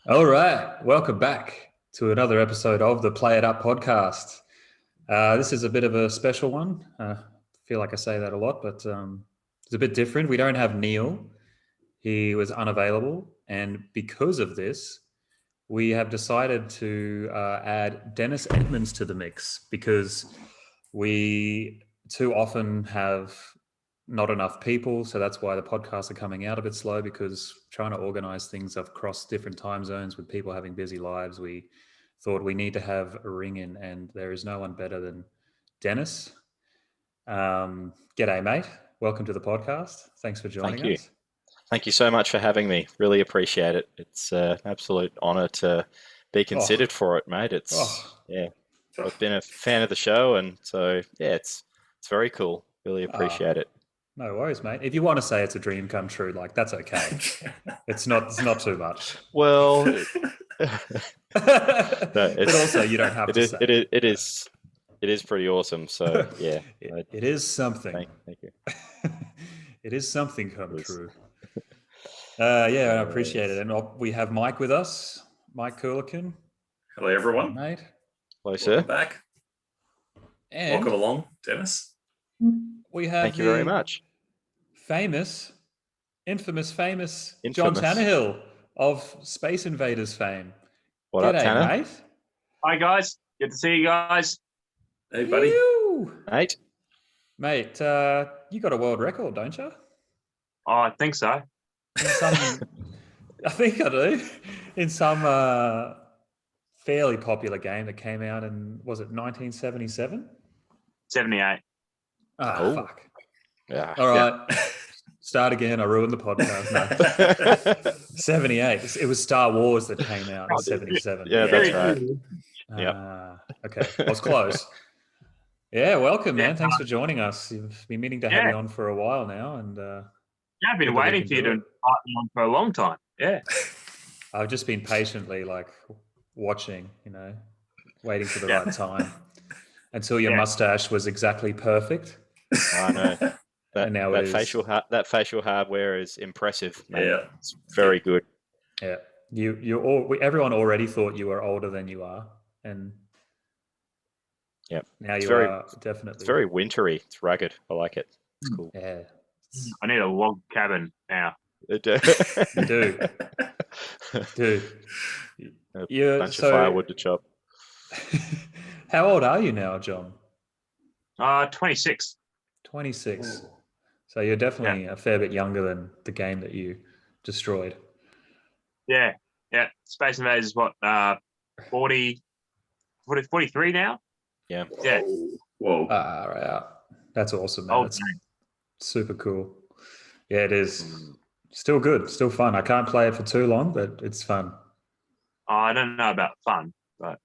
All right, welcome back to another episode of the Play It Up podcast. This is a bit of a special one. I feel like I say that a lot, but it's a bit different. We don't have Neil. He was unavailable. And because of this, we have decided to add Dennis Edmunds to the mix because we too often have not enough people. So that's why the podcasts are coming out a bit slow, because trying to organize things across different time zones with people having busy lives, we thought we need to have a ring in, and there is no one better than Dennis. G'day, mate. Welcome to the podcast. Thanks for Thank joining you. us. Thank you so much for having me. Really appreciate it. It's an absolute honor to be Oh, considered for it, mate. oh, Yeah, I've been a fan of the show, and so yeah, it's very cool. Really ah, appreciate it. no worries, mate. If you want to say it's a dream come true, like that's okay. It's not too much. Well, no, But also you don't have it to is say it it. is it is it is pretty awesome. So yeah, It is something. thank you. It is something It come is. true. Yeah, I appreciate it. Yes. And we have Mike with us, Mike Coolican. Hello, Hey, everyone. mate. Hello, Welcome sir. back. And Welcome along, Dennis. we have Thank you very the much. famous, famous Jon Infamous. Tannahill of Space Invaders fame. What up, G'day, Tanner? mate. Hi guys, good to see you guys. Hey, buddy. Ew. Mate. Mate, you got a world record, don't you? Oh, I think so. In some, I think I do. In some fairly popular game that came out in, was it 1977? 78. Ah, Oh. fuck. Yeah. All right. Start again. I ruined the podcast. No. 78. It was Star Wars that came out in 77. Yeah, that's right. Okay. I was close. Yeah, welcome, man. Yeah. Thanks for joining us. You've been meaning to have you on for a while now, and Yeah, I've been good that we waiting can for you do to it. invite me on for a long time. Yeah. I've just been patiently watching, waiting for the Yeah. right time until your Yeah. mustache was exactly perfect. I know. And now it is. That facial hardware is impressive, mate. Yeah. It's very good. Yeah, everyone already thought you were older than you are, and Yep. now It's you very- are definitely. It's very wintry. It's rugged. I like it. It's cool. Yeah, I need a log cabin now. you do, dude. A Yeah. bunch of firewood to chop. How old are you now, John? 26. 26. So you're definitely a fair bit younger than the game that you destroyed. Yeah. Yeah. Space Invaders is what, 43 now? Yeah. Yeah. Whoa. Right. That's awesome, man. Oh, That's super cool. Yeah, it is. Still good, still fun. I can't play it for too long, but it's fun. I don't know about fun, but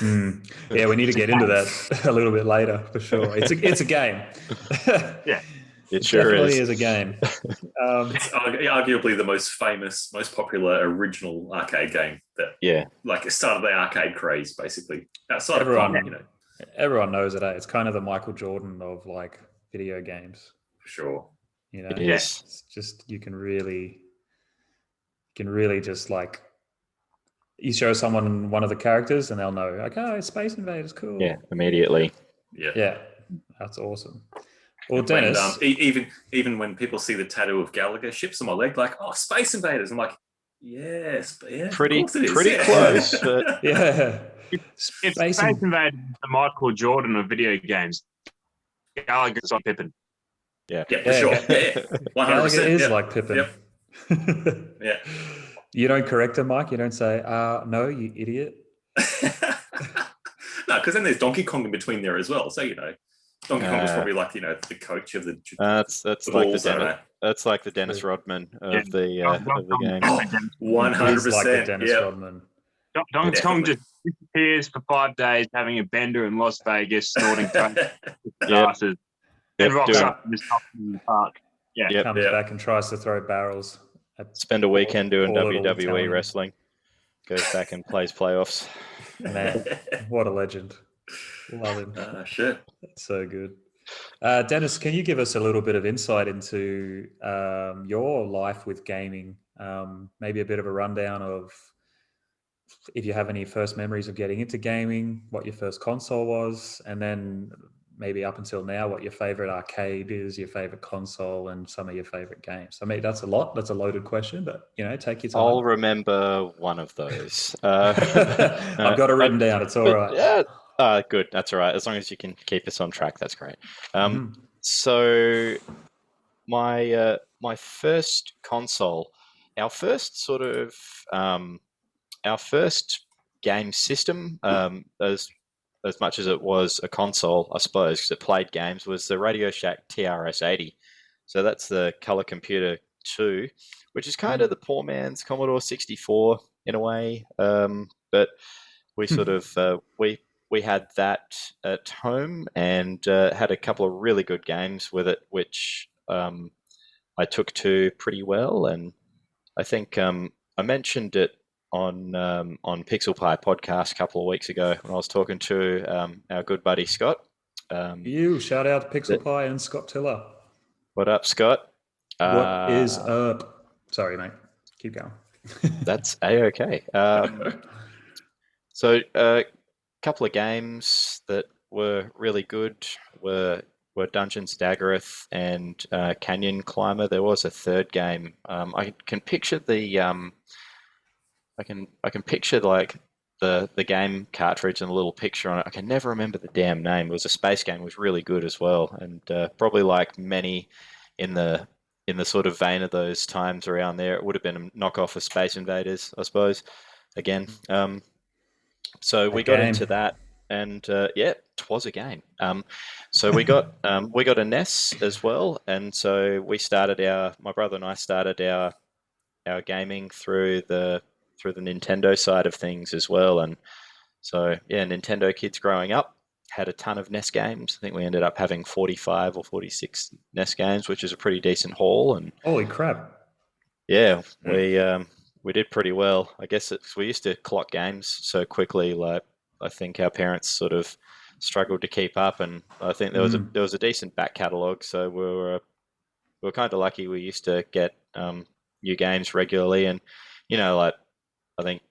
Yeah, we need to get into that a little bit later for sure. It's a game. Yeah. It sure definitely is. is a game. It's arguably the most famous, most popular original arcade game that it started the arcade craze, basically. Outside of fun, everyone knows it. It's kind of the Michael Jordan of video games. For sure. It is. It's just you can really just you show someone one of the characters and they'll know, okay, Space Invaders, cool. Yeah, immediately. Yeah. That's awesome. Well, Dennis, even when people see the tattoo of Gallagher ships on my leg, like, oh, Space Invaders, I'm like, yes, yeah, pretty of course it is. close. But yeah, if Space Invaders is the Michael Jordan of video games, Gallagher's on Pippin. Yeah, for sure. Yeah, 100%. Gallagher is like Pippin. Yep. Yeah. You don't correct him, Mike. You don't say, no, you idiot. No, because then there's Donkey Kong in between there as well. So Donkey Kong was probably the coach of the. That's like the Dennis Rodman of the game. 100%. Like the Dennis Rodman. Donkey Kong just disappears for 5 days, having a bender in Las Vegas, snorting glasses, and rocks up in the park. Yeah, comes back and tries to throw barrels. Spend a weekend doing WWE wrestling. Goes back and plays playoffs. Man, what a legend. Love him. Shit. That's so good. Dennis, can you give us a little bit of insight into your life with gaming? Maybe a bit of a rundown of if you have any first memories of getting into gaming, what your first console was, and then maybe up until now, what your favorite arcade is, your favorite console, and some of your favorite games. I mean, that's a lot. That's a loaded question, but take your time. I'll remember one of those. I've got it written down. It's all right. Yeah, good. That's all right. As long as you can keep us on track, that's great. So my first console, our first sort of our first game system, as much as it was a console, I suppose, because it played games, was the Radio Shack TRS-80. So that's the Color Computer 2, which is kind of the poor man's Commodore 64 in a way. But we sort of we had that at home and had a couple of really good games with it, which I took to pretty well. And I think I mentioned it on Pixel Pie podcast a couple of weeks ago when I was talking to our good buddy Scott. Shout out to Pixel Pie and Scott Tiller. What up, Scott? What is up? Sorry, mate. Keep going. That's A-okay. So a couple of games that were really good were Dungeons Daggereth and Canyon Climber. There was a third game. I can picture the I can picture like the game cartridge and the little picture on it. I can never remember the damn name. It was a space game. It was really good as well, and probably like many in the sort of vein of those times around there, it would have been a knockoff of Space Invaders, I suppose. Again, so we got into that, and it was a game. So we got a NES as well, and so my brother and I started our gaming through the Nintendo side of things as well. And so Nintendo kids growing up, had a ton of NES games. I think we ended up having 45 or 46 NES games, which is a pretty decent haul. And holy crap! Yeah, we did pretty well. I guess we used to clock games so quickly. Like I think our parents sort of struggled to keep up, and I think there was a decent back catalogue. So we were kind of lucky. We used to get new games regularly, and like I think.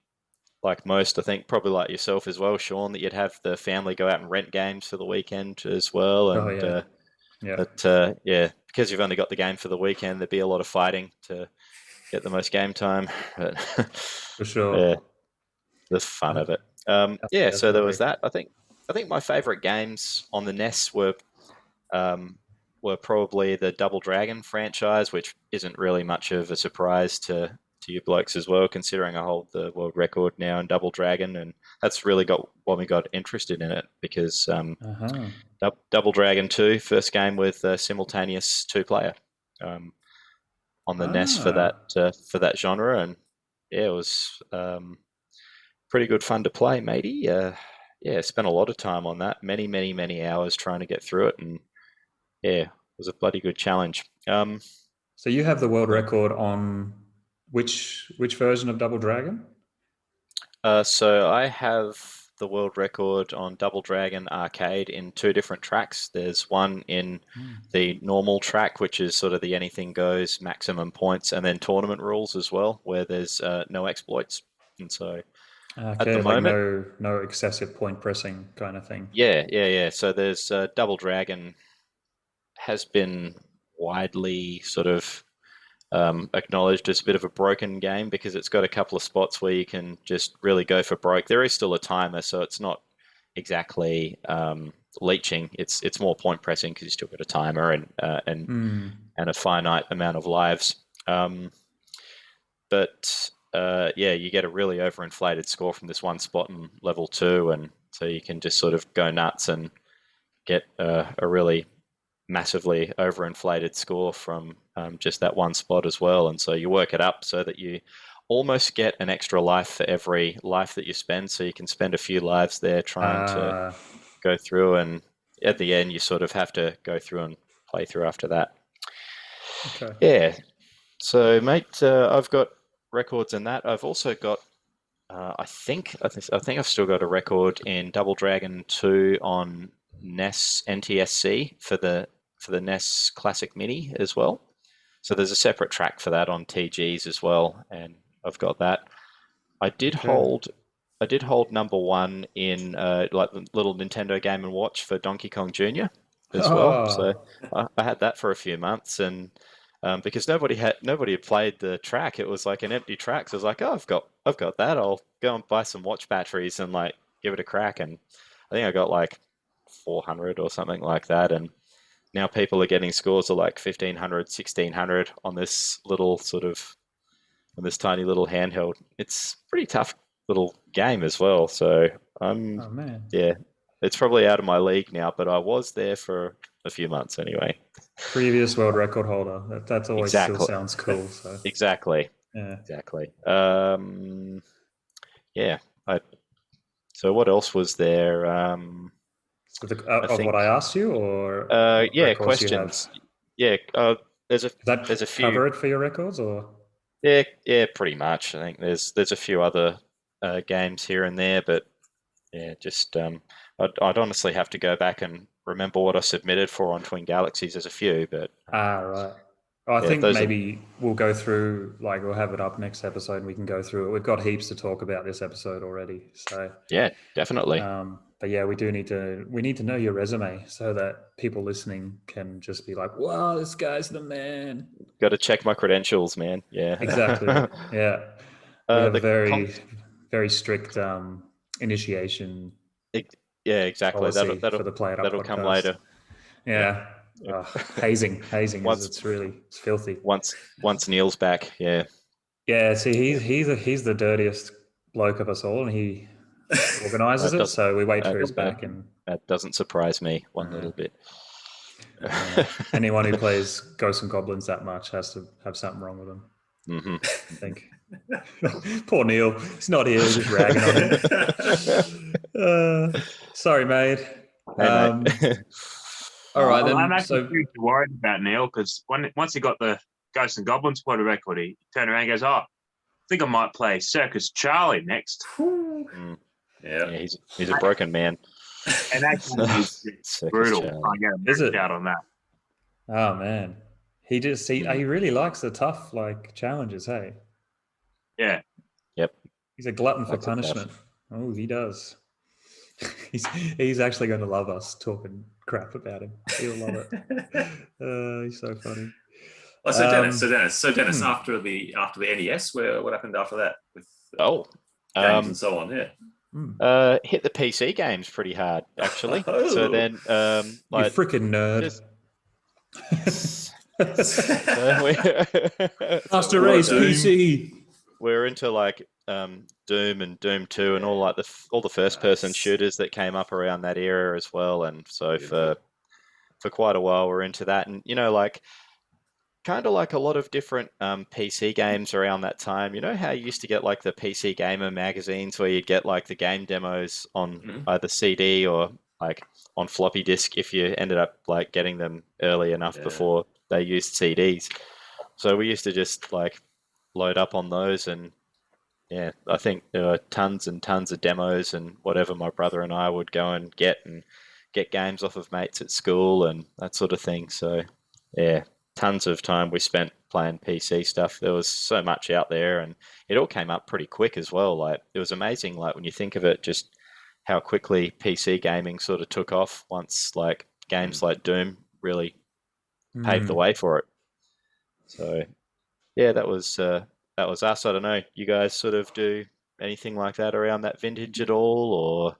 Like most, I think probably like yourself as well, Shaun, that you'd have the family go out and rent games for the weekend as well. And because you've only got the game for the weekend, there'd be a lot of fighting to get the most game time. But for sure, yeah, the fun of it. So there was that. I think my favorite games on the NES were probably the Double Dragon franchise, which isn't really much of a surprise to you blokes as well, considering I hold the world record now in Double Dragon, and that's really got when we got interested in it, because Double Dragon 2, first game with simultaneous two-player on the NES for that genre, and it was pretty good fun to play, matey. Spent a lot of time on that, many hours trying to get through it, and it was a bloody good challenge. So you have the world record on which version of Double Dragon? So I have the world record on Double Dragon Arcade in 2 different tracks. There's one in the normal track, which is sort of the anything goes maximum points, and then tournament rules as well, where there's no exploits. And so at the moment, no excessive point pressing kind of thing. Yeah. So there's Double Dragon has been widely sort of acknowledged as a bit of a broken game, because it's got a couple of spots where you can just really go for broke. There is still a timer, so it's not exactly leeching. It's more point pressing because you still got a timer and a finite amount of lives. But you get a really overinflated score from this one spot in level 2, and so you can just sort of go nuts and get a really massively overinflated score from just that one spot as well. And so you work it up so that you almost get an extra life for every life that you spend. So you can spend a few lives there trying to go through, and at the end you sort of have to go through and play through after that. Okay. Yeah. So mate, I've got records in that. I've also got I think I've still got a record in Double Dragon 2 on NES NTSC for the NES Classic Mini as well. So there's a separate track for that on TGs as well, and I've got that. I did hold I did hold number 1 in like the little Nintendo Game and Watch for Donkey Kong Jr. as well. So I had that for a few months, and because nobody had played the track, it was like an empty track. So I was like, oh, I've got that. I'll go and buy some watch batteries and like give it a crack. And I think I got like 400 or something like that. And now people are getting scores of like 1500, 1600 on this little on this tiny little handheld. It's pretty tough little game as well. So oh man, yeah, it's probably out of my league now, but I was there for a few months anyway. Previous world record holder. That's always still sounds cool. So exactly. Yeah. Exactly. Yeah. So what else was there? So what I asked you, or yeah, questions. Yeah. There's a few. Cover it for your records, or yeah, pretty much. I think there's a few other games here and there, but yeah, just I'd honestly have to go back and remember what I submitted for on Twin Galaxies. There's a few, but right. I think maybe we'll go through, like we'll have it up next episode and we can go through it. We've got heaps to talk about this episode already. So yeah, definitely. But yeah, we need to know your resume so that people listening can just be like, wow, this guy's the man. Got to check my credentials, man. Yeah. Exactly. Yeah. We have a very strict initiation. Yeah, exactly. For the Play It Up that'll podcast. Come later. Yeah. Hazing. It's filthy. Once Neil's back, yeah. Yeah, see, he's the dirtiest bloke of us all, and he organises it. So we wait for his back, and that doesn't surprise me one little bit. Anyone who plays Ghosts and Goblins that much has to have something wrong with them. Mm-hmm. I think. Poor Neil, he's not here. He's just ragging on him. Sorry, mate. Hey, mate. All right, then. I'm actually worried about Neil because once he got the Ghosts and Goblins world record, he turned around and goes, "Oh, I think I might play Circus Charlie next." Yeah, he's a broken man. And actually, it's brutal. I get him out on that. Oh man, he really likes the tough challenges. Hey. Yeah. Yep. He's a glutton for punishment. Oh, he does. He's actually going to love us talking crap about him. He'll love it. He's so funny. Oh, so Dennis, after the NES, what happened after that with games and so on? Yeah. Hit the PC games pretty hard, actually. So then, you freaking nerd. Master Race PC. We're into Doom and Doom 2 and all the first person shooters that came up around that era as well. And so for quite a while we're into that. And kind of like a lot of different PC games around that time. You know how you used to get the PC Gamer magazines where you'd get the game demos on either CD or on floppy disk if you ended up getting them early enough before they used CDs. So we used to just load up on those, and yeah, I think there were tons and tons of demos and whatever my brother and I would go and get games off of mates at school and that sort of thing. So yeah, tons of time we spent playing PC stuff. There was so much out there, and it all came up pretty quick as well. It was amazing, when you think of it, just how quickly PC gaming sort of took off once games like Doom really paved the way for it. So yeah, that was us. I don't know. You guys sort of do anything like that around that vintage at all, or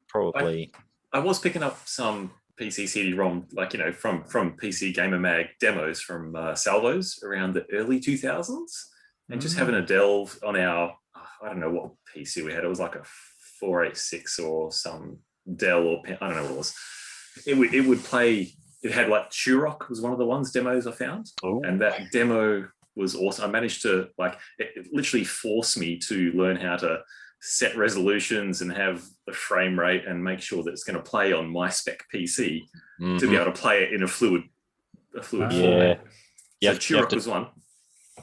probably? I was picking up some PC CD-ROM, from PC Gamer Mag demos from Salvos around the early 2000s, and just having a delve on our, I don't know what PC we had. It was like a 486 or some Dell or I don't know what it was. It would play. It had Turok was one of the demos I found, and that demo was awesome. I managed to it literally forced me to learn how to set resolutions and have the frame rate and make sure that it's going to play on my spec PC to be able to play it in a fluid format. Yeah, so Turok was one.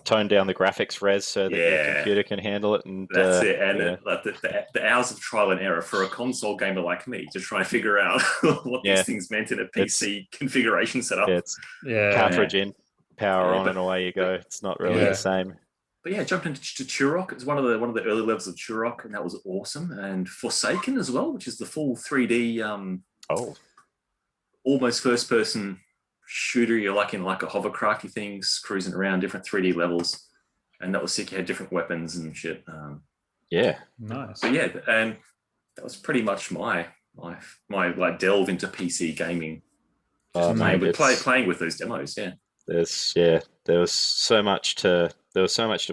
Tone down the graphics res so that your computer can handle it, and that's it. And the hours of trial and error for a console gamer like me to try and figure out what these things meant in a PC configuration setup. Cartridge in, power on, and away you go. It's not really the same. But yeah, jumped into Turok. It was one of the early levels of Turok, and that was awesome. And Forsaken as well, which is the full 3D, almost first person shooter. You're like in like a hovercrafty things, cruising around different 3D levels, and that was sick. You had different weapons and shit. Yeah, nice. But yeah, and that was pretty much my like delve into PC gaming. Just playing with those demos. Yeah. There was so much to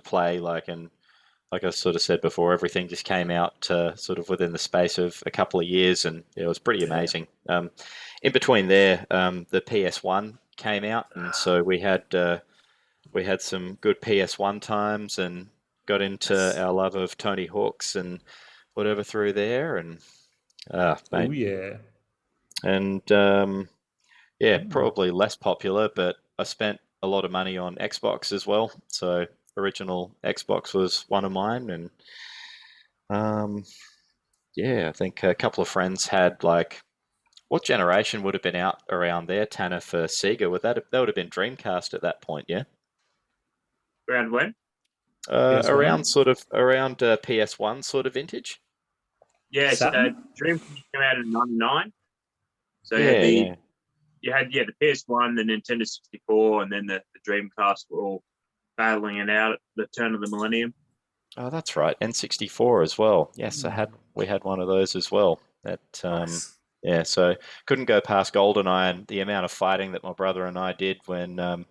play, and like I sort of said before, everything just came out sort of within the space of a couple of years, and it was pretty amazing. In between there, the PS1 came out, and so we had some good PS1 times, and got into our love of Tony Hawk's and whatever through there, and mate. Oh yeah. And probably less popular, but I spent a lot of money on Xbox as well. So original Xbox was one of mine, and I think a couple of friends had what generation would have been out around there, Tanner, for Sega? That would have been Dreamcast at that point, yeah? Around when? Around PS1 sort of vintage. Yeah, so Dreamcast came out in '99. So you had the PS1, the Nintendo 64, and then the Dreamcast were all battling it out at the turn of the millennium. Oh, that's right, N64 as well. Yes, we had one of those as well. That Nice. yeah, so couldn't go past GoldenEye, and the amount of fighting that my brother and I did when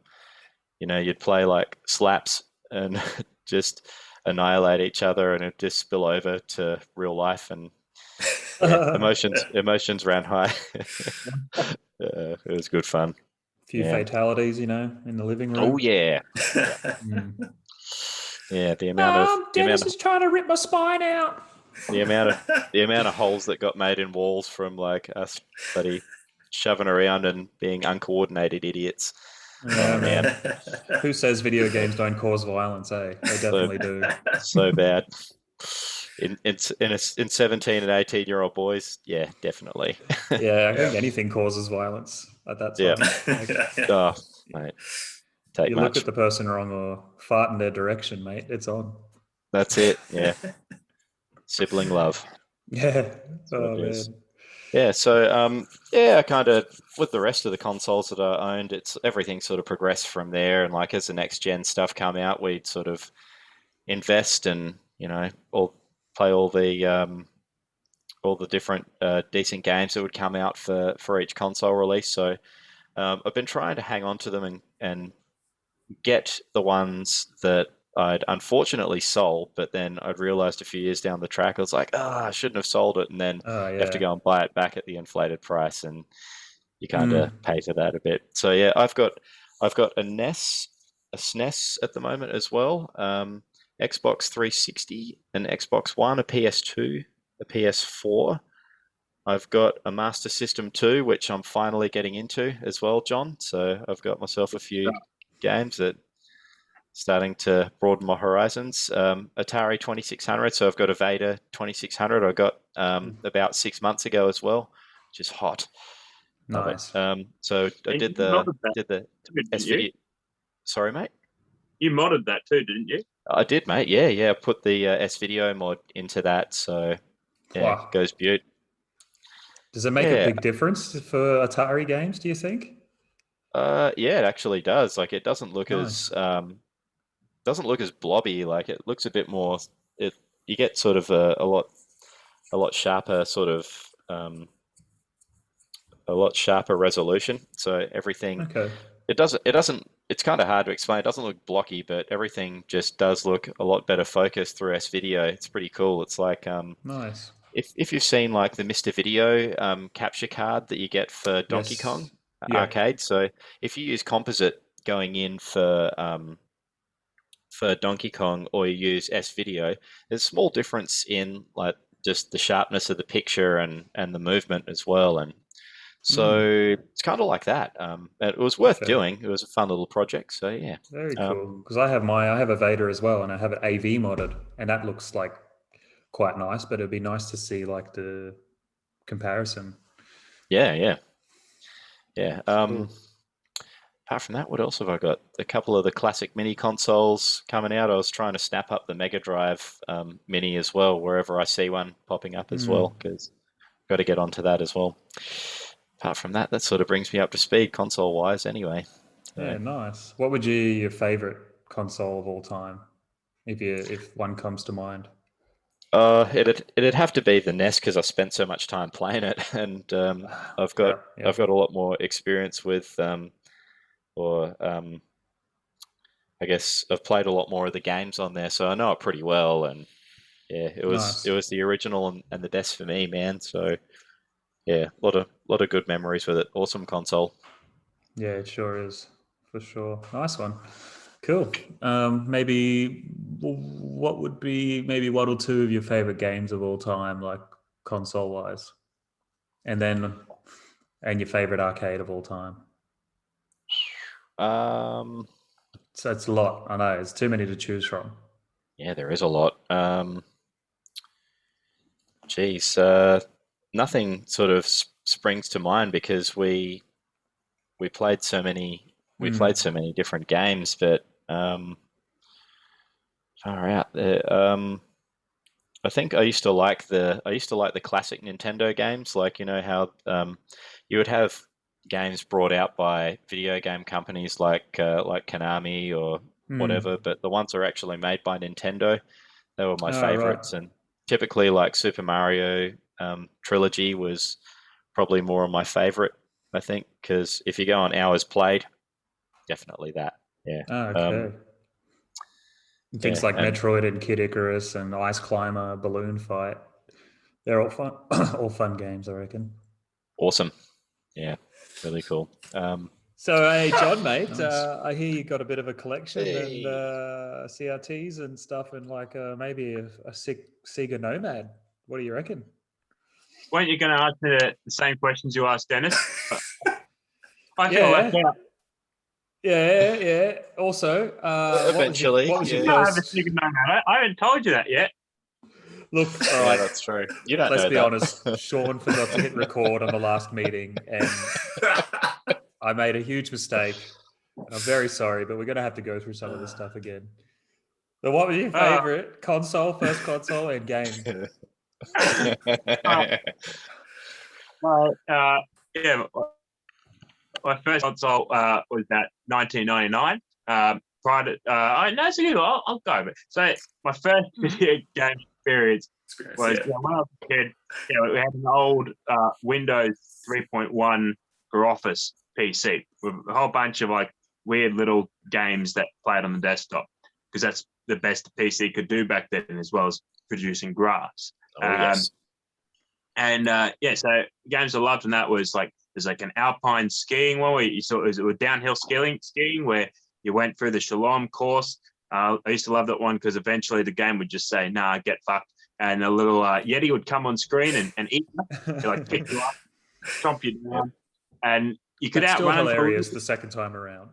you'd play like slaps and just annihilate each other, and it'd just spill over to real life, and emotions ran high. It was good fun. A few fatalities, in the living room. Oh yeah. Yeah, the amount Dennis is trying to rip my spine out. The amount of holes that got made in walls from us bloody shoving around and being uncoordinated idiots. Oh man. Who says video games don't cause violence, eh? They definitely do. So bad. In 17 and 18-year-old boys, yeah, definitely. Yeah, I think anything causes violence at that time. Oh, mate. You look at the person wrong or fart in their direction, mate. It's on. That's it. Yeah. Sibling love. Yeah. Oh man. Yeah. So I kind of, with the rest of the consoles that I owned, everything sort of progressed from there. And as the next gen stuff come out, we'd sort of invest and play all the different decent games that would come out for each console release. So I've been trying to hang on to them and get the ones that I'd unfortunately sold, but then I'd realized a few years down the track, I was like, I shouldn't have sold it. And then you have to go and buy it back at the inflated price, and you kind of pay for that a bit. So yeah, I've got a SNES at the moment as well, Xbox 360, an Xbox One, a PS2, a PS4. I've got a Master System 2, which I'm finally getting into as well, John. So I've got myself a few games that starting to broaden my horizons. Atari 2600, so I've got a Vader 2600 I got about 6 months ago as well, which is hot. Nice. So I did the S-video. Sorry, mate? You modded that too, didn't you? I did, mate. Yeah. I put the S-video mod into that, so yeah, it goes beaut. Does it make a big difference for Atari games, do you think? Yeah, it actually does. It doesn't look as blobby. It looks a bit more. You get sort of a lot sharper sort of a lot sharper resolution. So everything. Okay. It doesn't. It's kind of hard to explain. It doesn't look blocky, but everything just does look a lot better focused through S-video. It's pretty cool. It's nice. If you've seen the Mr. Video capture card that you get for Donkey Kong arcade, so if you use composite going in for Donkey Kong, or you use S-video, there's a small difference in just the sharpness of the picture and the movement as well, and so it's kind of like that. It was worth doing. It was a fun little project. So yeah, very cool. Because I have a Vader as well, and I have it AV modded, and that looks quite nice. But it'd be nice to see the comparison. Yeah. Cool. apart from that, what else have I got? A couple of the classic mini consoles coming out. I was trying to snap up the Mega Drive mini as well, wherever I see one popping up as well, because got to get onto that as well. Apart from that, that sort of brings me up to speed console-wise anyway. Yeah, nice. What would your favorite console of all time, if one comes to mind? It'd have to be the NES because I spent so much time playing it, and I've got a lot more experience with, I guess I've played a lot more of the games on there, so I know it pretty well. And yeah, it was the original and the best for me, man. So yeah, a lot of good memories with it. Awesome console. Yeah, it sure is, for sure. Nice one. Cool. Maybe what would be maybe one or two of your favorite games of all time, like console wise, and your favorite arcade of all time? So it's a lot. I know it's too many to choose from. Yeah, there is a lot. Nothing sort of springs to mind because we played so many different games, but far out there. I think I used to like the classic Nintendo games, like how you would have games brought out by video game companies like Konami or whatever, but the ones that are actually made by Nintendo, they were my favorites. Right. And typically, like Super Mario Trilogy was probably more of my favorite, I think, because if you go on hours played, definitely that. Yeah. Okay. Things like Metroid and Kid Icarus and Ice Climber, Balloon Fight. They're all fun, all fun games, I reckon. Awesome. Yeah, really cool. So, hey, John, mate, nice. I hear you got a bit of a collection and CRTs and stuff, and like maybe a sick Sega Nomad. What do you reckon? Weren't you going to answer the same questions you asked Dennis? I feel left out. Yeah. Also, eventually, what was your first? I have a Sega Nomad. I haven't told you that yet. Look, all right. That's true. You don't Let's know be that. honest. Sean forgot to hit record on the last meeting, and I made a huge mistake. And I'm very sorry, but we're going to have to go through some of this stuff again. So, what was your favorite console, first console, and game? My first console was that 1999. Prior to, no, so I'll go. So my first video game experience was when I was a kid. We had an old Windows 3.1 for Office PC with a whole bunch of like weird little games that played on the desktop because that's the best the PC could do back then, as well as producing graphs. Yes. And so games I loved, and that was like there's like an alpine skiing one where you saw it was downhill skiing where you went through the Shalom course. I used to love that one because eventually the game would just say, "Nah, get fucked," and a little Yeti would come on screen and eat you, like pick you up, chomp you down, and you could outrun. Still hilarious the second time around.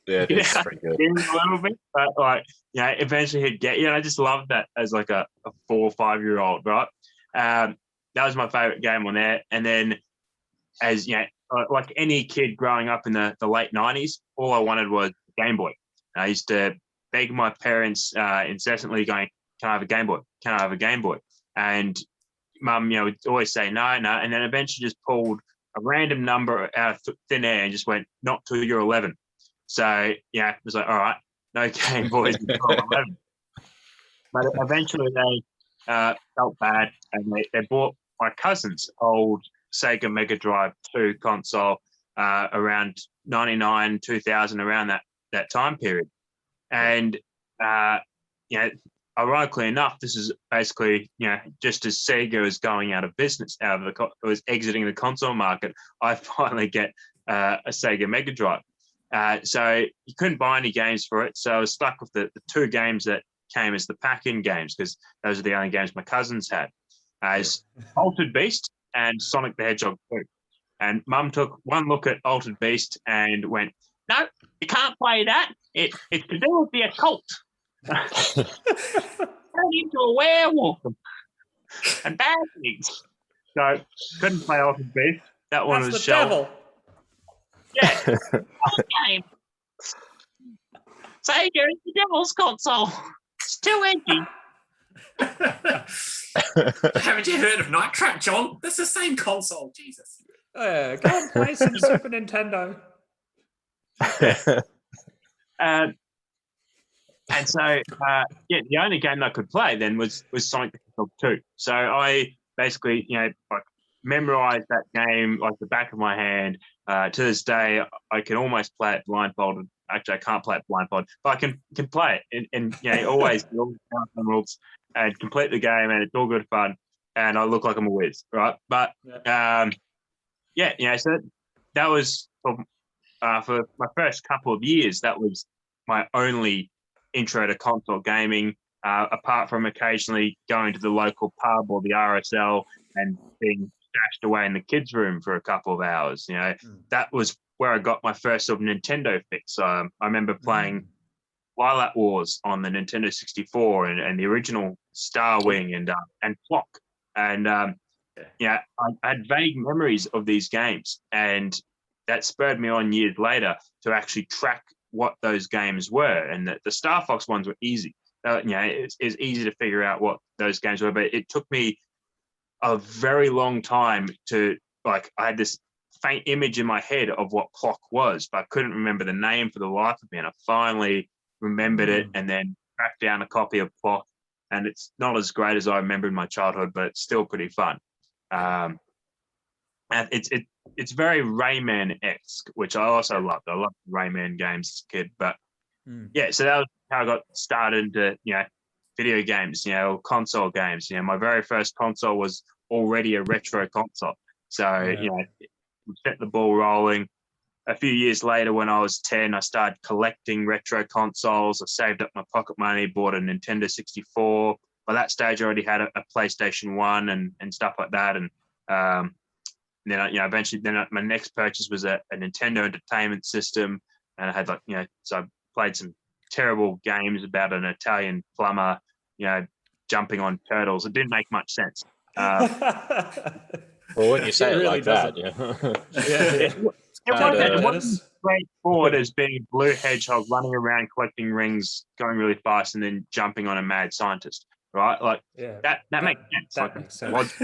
Yeah, it is pretty good. A little bit, but like eventually he'd get you. And I just loved that as like a 4 or 5 year old, right? That was my favorite game on there. And then, as like any kid growing up in the late 90s, all I wanted was Game Boy. And I used to beg my parents incessantly, going, "Can I have a Game Boy? Can I have a Game Boy?" And Mum, would always say no, and then eventually just pulled a random number out of thin air and just went, "Not till you're 11." So it was like, all right, no Game Boys until 11. But eventually they felt bad, and they bought my cousin's old Sega Mega Drive 2 console around 99, 2000, around that time period. And ironically enough, this is basically just as Sega was going out of business, was exiting the console market, I finally get a Sega Mega Drive. So you couldn't buy any games for it, so I was stuck with the two games that came as the pack-in games, because those are the only games my cousins had, as Altered Beast and Sonic the Hedgehog 2. And Mum took one look at Altered Beast and went, "No, you can't play that. It's to do with the occult. Turn into a werewolf and bad things." So couldn't play Altered Beast. That one was the shelved. devil. Yeah, game. Sega is the devil's console. It's too edgy. Haven't you heard of Night Trap, John? That's the same console. Jesus. Go and play some Super Nintendo. And so, the only game I could play then was Sonic the Hedgehog 2. So I basically, memorized that game like the back of my hand. To this day, I can almost play it blindfolded. Actually, I can't play it blindfolded, but I can play it and always all the rules and complete the game, and it's all good fun. And I look like I'm a whiz, right? But so that was for my first couple of years. That was my only intro to console gaming, apart from occasionally going to the local pub or the RSL and being stashed away in the kids' room for a couple of hours. That was where I got my first sort of Nintendo fix. I remember playing Lilac Wars on the Nintendo 64 and the original Star Wing and Clock. And I had vague memories of these games, and that spurred me on years later to actually track what those games were. And the Star Fox ones were easy. It's easy to figure out what those games were, but it took me a very long time to, I had this faint image in my head of what Clock was, but I couldn't remember the name for the life of me. And I finally remembered it and then tracked down a copy of Clock. And it's not as great as I remember in my childhood, but it's still pretty fun. And it's very Rayman-esque, which I also loved. I loved Rayman games as a kid. But so that was how I got started into, video games, console games. My very first console was already a retro console. So, set the ball rolling. A few years later, when I was 10, I started collecting retro consoles. I saved up my pocket money, bought a Nintendo 64. By that stage, I already had a PlayStation 1 and stuff like that. And then, eventually, my next purchase was a Nintendo Entertainment System. And I had so I played some terrible games about an Italian plumber, jumping on turtles. It didn't make much sense. Well, when you say it really like doesn't. that, It wasn't straightforward as being a blue hedgehog running around collecting rings, going really fast, and then jumping on a mad scientist, right? That makes sense. That makes sense.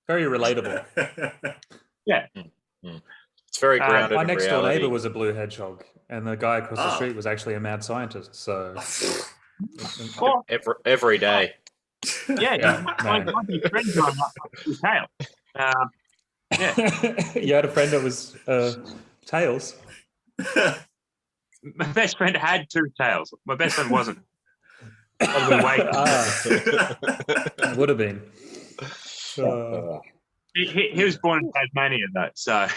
Very relatable. Yeah. It's very grounded my in next door reality. neighbor was a blue hedgehog, and the guy across the street was actually a mad scientist. So every day. My friend growing up with Tails. You had a friend that was Tails. My best friend had two tails. My best friend wasn't. Would have been. He was born in Tasmania, though, so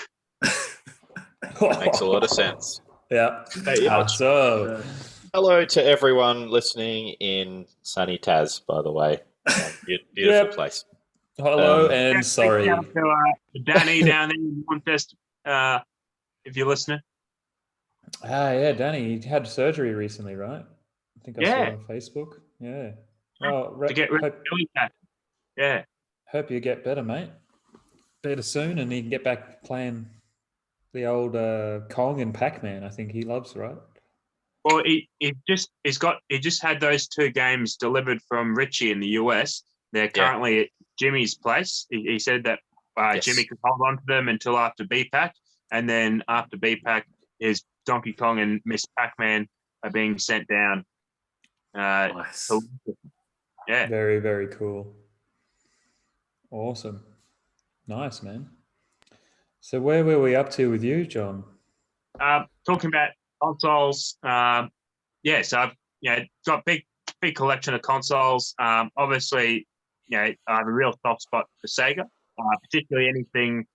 Makes a lot of sense. Yeah. So, hello to everyone listening in sunny Taz, by the way. Beautiful place. Hello and sorry. To Danny down there in Contest, if you're listening. Yeah, Danny, he had surgery recently, right? I think I saw it on Facebook. Yeah. To get rid of belly fat. Yeah. Hope you get better, mate. Better soon, and you can get back playing the old Kong and Pac-Man. I think he loves, right? Well, he just had those two games delivered from Richie in the US. They're currently at Jimmy's place. He said that Jimmy could hold on to them until after BPAC, and then after BPAC, his Donkey Kong and Miss Pac-Man are being sent down. Nice. Yeah. Very, very cool. Awesome. Nice, man. So where were we up to with you, John? Talking about consoles. So I've got big collection of consoles. Obviously, I have a real soft spot for Sega, particularly anything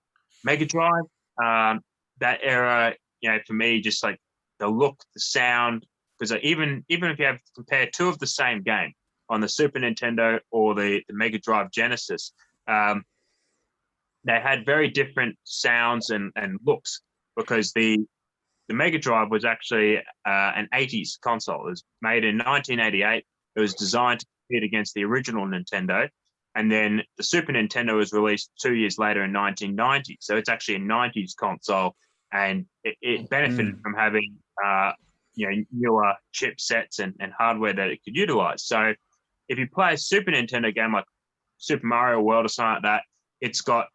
Mega Drive. That era, for me, just like the look, the sound. Because even if you have to compare two of the same game on the Super Nintendo or the Mega Drive Genesis, they had very different sounds and looks, because the Mega Drive was actually an 80s console. It was made in 1988. It was designed to compete against the original Nintendo. And then the Super Nintendo was released 2 years later in 1990. So it's actually a 90s console. and it benefited from having newer chipsets and hardware that it could utilize. So if you play a Super Nintendo game like Super Mario World or something like that, it's got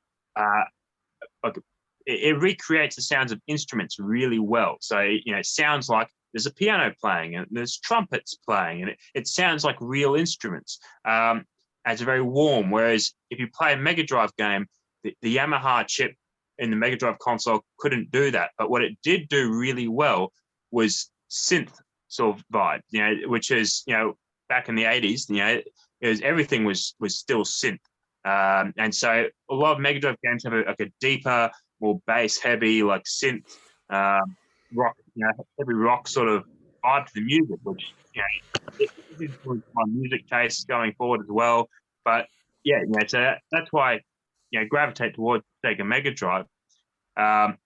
it recreates the sounds of instruments really well. So it sounds like there's a piano playing and there's trumpets playing, and it sounds like real instruments. And it's very warm. Whereas if you play a Mega Drive game, the Yamaha chip in the Mega Drive console couldn't do that. But what it did do really well was synth sort of vibe, which is, back in the 80s, everything was still synth. And so a lot of Mega Drive games have a deeper, more bass heavy, like synth, rock, heavy rock sort of vibe to the music, which, it influenced my music taste going forward as well. But so that's why, gravitate towards Sega Mega Drive. And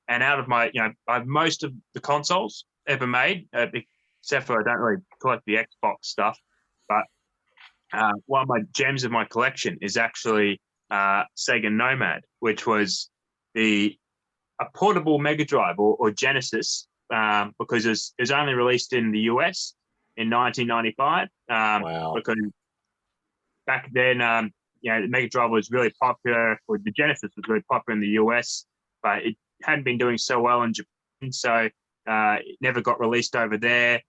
out of my, I have most of the consoles ever made, except for I don't really collect the Xbox stuff. But one of my gems of my collection is actually Sega Nomad, which was a portable Mega Drive or Genesis, because it was only released in the US in 1995. Wow. Because back then, the Mega Drive was really popular, or the Genesis was really popular in the US, but it hadn't been doing so well in Japan, so it never got released over there.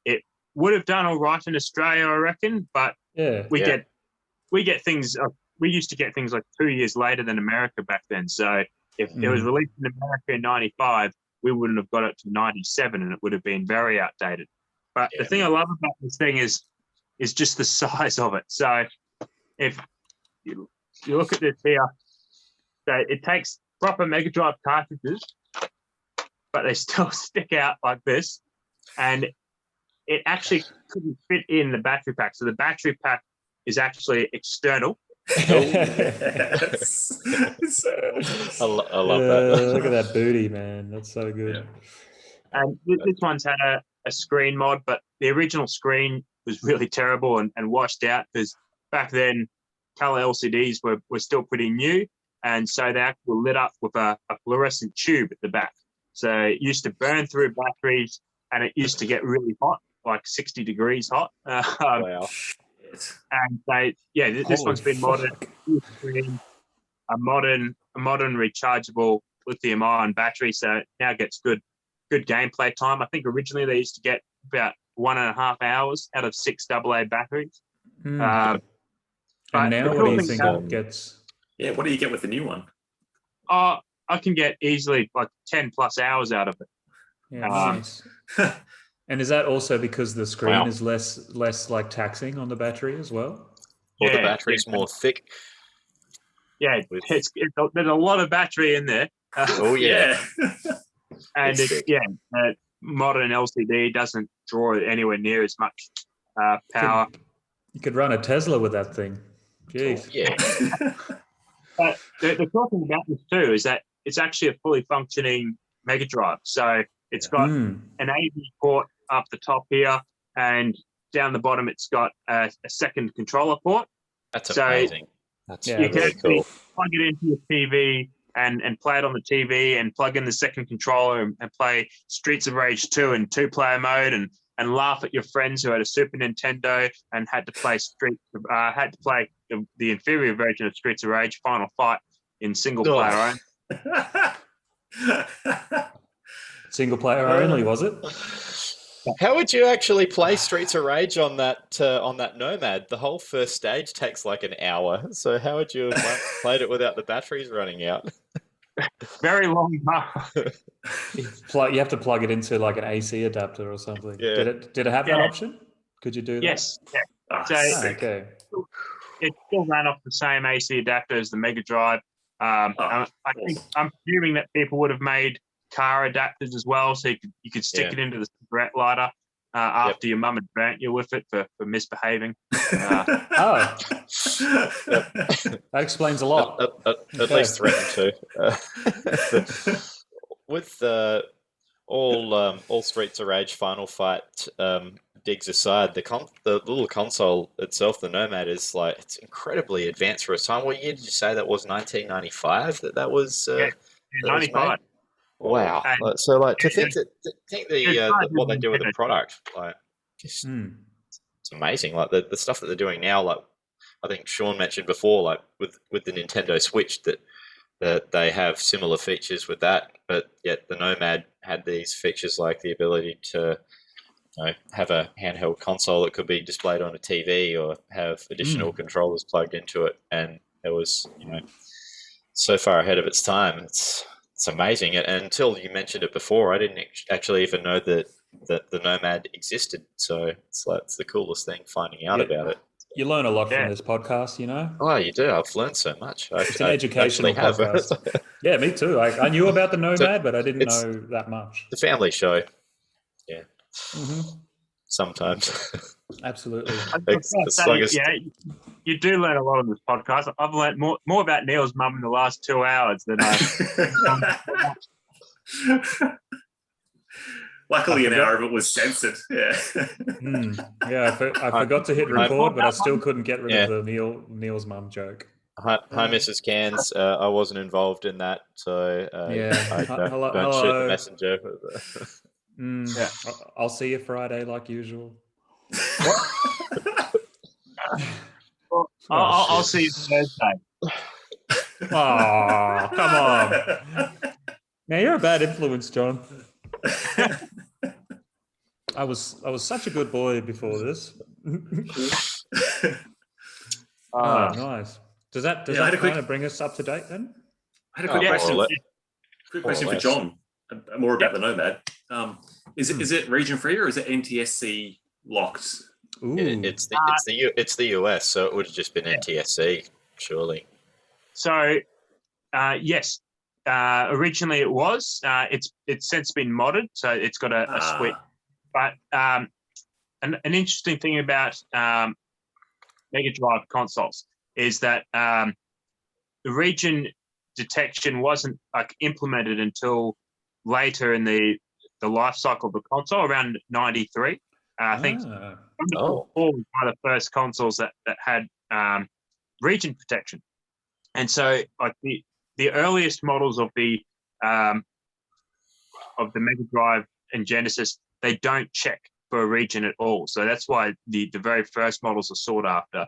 It would have done all right in Australia, I reckon, but we get things. We used to get things like 2 years later than America back then. So if it was released in America in 95, we wouldn't have got it to 97, and it would have been very outdated. But the thing I love about this thing is just the size of it. So if you look at this here, so it takes proper Mega Drive cartridges, but they still stick out like this, and it actually couldn't fit in the battery pack. So the battery pack is actually external. Yes. I love that. Look at that booty, man. That's so good. Yeah. And this one's had a screen mod, but the original screen was really terrible and washed out, because back then color LCDs were still pretty new, and so they actually were lit up with a fluorescent tube at the back. So it used to burn through batteries, and it used to get really hot, like 60 degrees hot. Wow. And this one's been modded, a modern rechargeable lithium-ion battery, so it now gets good gameplay time. I think originally they used to get about 1.5 hours out of 6 AA batteries. And now what do you think it gets? Yeah, what do you get with the new one? I can get easily like 10 plus hours out of it. Yeah, nice. And is that also because the screen is less like taxing on the battery as well? Or the battery's more thick? Yeah, there's a lot of battery in there. Oh yeah. And modern LCD doesn't draw anywhere near as much power. You could run a Tesla with that thing. Jeez. Oh, yeah. But the cool thing about this too is that it's actually a fully functioning Mega Drive. So it's got an AV port up the top here, and down the bottom it's got a second controller port. That's amazing. That's you can really actually cool. plug it into your TV and play it on the TV, and plug in the second controller and play Streets of Rage 2 in 2-player mode, and laugh at your friends who had a Super Nintendo and had to play the inferior version of Streets of Rage, Final Fight, in single player only. Single player only, was it? How would you actually play Streets of Rage on that Nomad? The whole first stage takes like an hour. So how would you have played it without the batteries running out? Very long time. You have to plug it into like an AC adapter or something. Yeah. Did it have that option? Could you do that? Yes. Yeah. Oh, okay. It still ran off the same AC adapter as the Mega Drive. I'm presuming that people would have made car adapters as well, so you could stick it into the cigarette lighter after your mum had burnt you with it for misbehaving. That explains a lot. At least threatened to. With all Streets of Rage Final Fight digs aside, the little console itself, the Nomad, is like, it's incredibly advanced for its time. What year did you say that was? 1995. That was 95. Wow. And- So, like, to think what they do with the Nintendo. product, like, just it's amazing. Like the stuff that they're doing now. Like, I think Shaun mentioned before, like with the Nintendo Switch, that they have similar features with that, but yet the Nomad had these features like the ability to have a handheld console that could be displayed on a TV or have additional controllers plugged into it, and it was so far ahead of its time. It's amazing. And until you mentioned it before, I didn't actually even know that the Nomad existed. So it's the coolest thing finding out about it. You learn a lot from this podcast, Oh, you do. I've learned so much. It's an educational podcast. Yeah, me too. I knew about the Nomad, but I didn't know that much. The family show. Yeah. Sometimes. Absolutely. You do learn a lot on this podcast. I've learned more about Neil's mum in the last 2 hours than I. Luckily, an hour of it was censored. Yeah. Yeah, I forgot to hit record, but I still couldn't get rid of the Neil's mum joke. Hi, Mrs. Cans. I wasn't involved in that, so Hello. don't shoot the messenger. I'll see you Friday like usual. I'll see you Thursday. Oh, come on. Now you're a bad influence, John. I was such a good boy before this. Nice. Does that kind of bring us up to date then? I had a quick question. Quick question for John. More about the Nomad. Is it region free or is it NTSC locked? Ooh. It's the US, so it would have just been NTSC, surely. So, yes. Originally it was. It's since been modded, so it's got a split. But an interesting thing about Mega Drive consoles is that the region detection wasn't implemented until later in the life cycle of the console, around 93. I think was one of the first consoles that had region protection. And so the earliest models of the Mega Drive and Genesis, they don't check for a region at all. So that's why the very first models are sought after.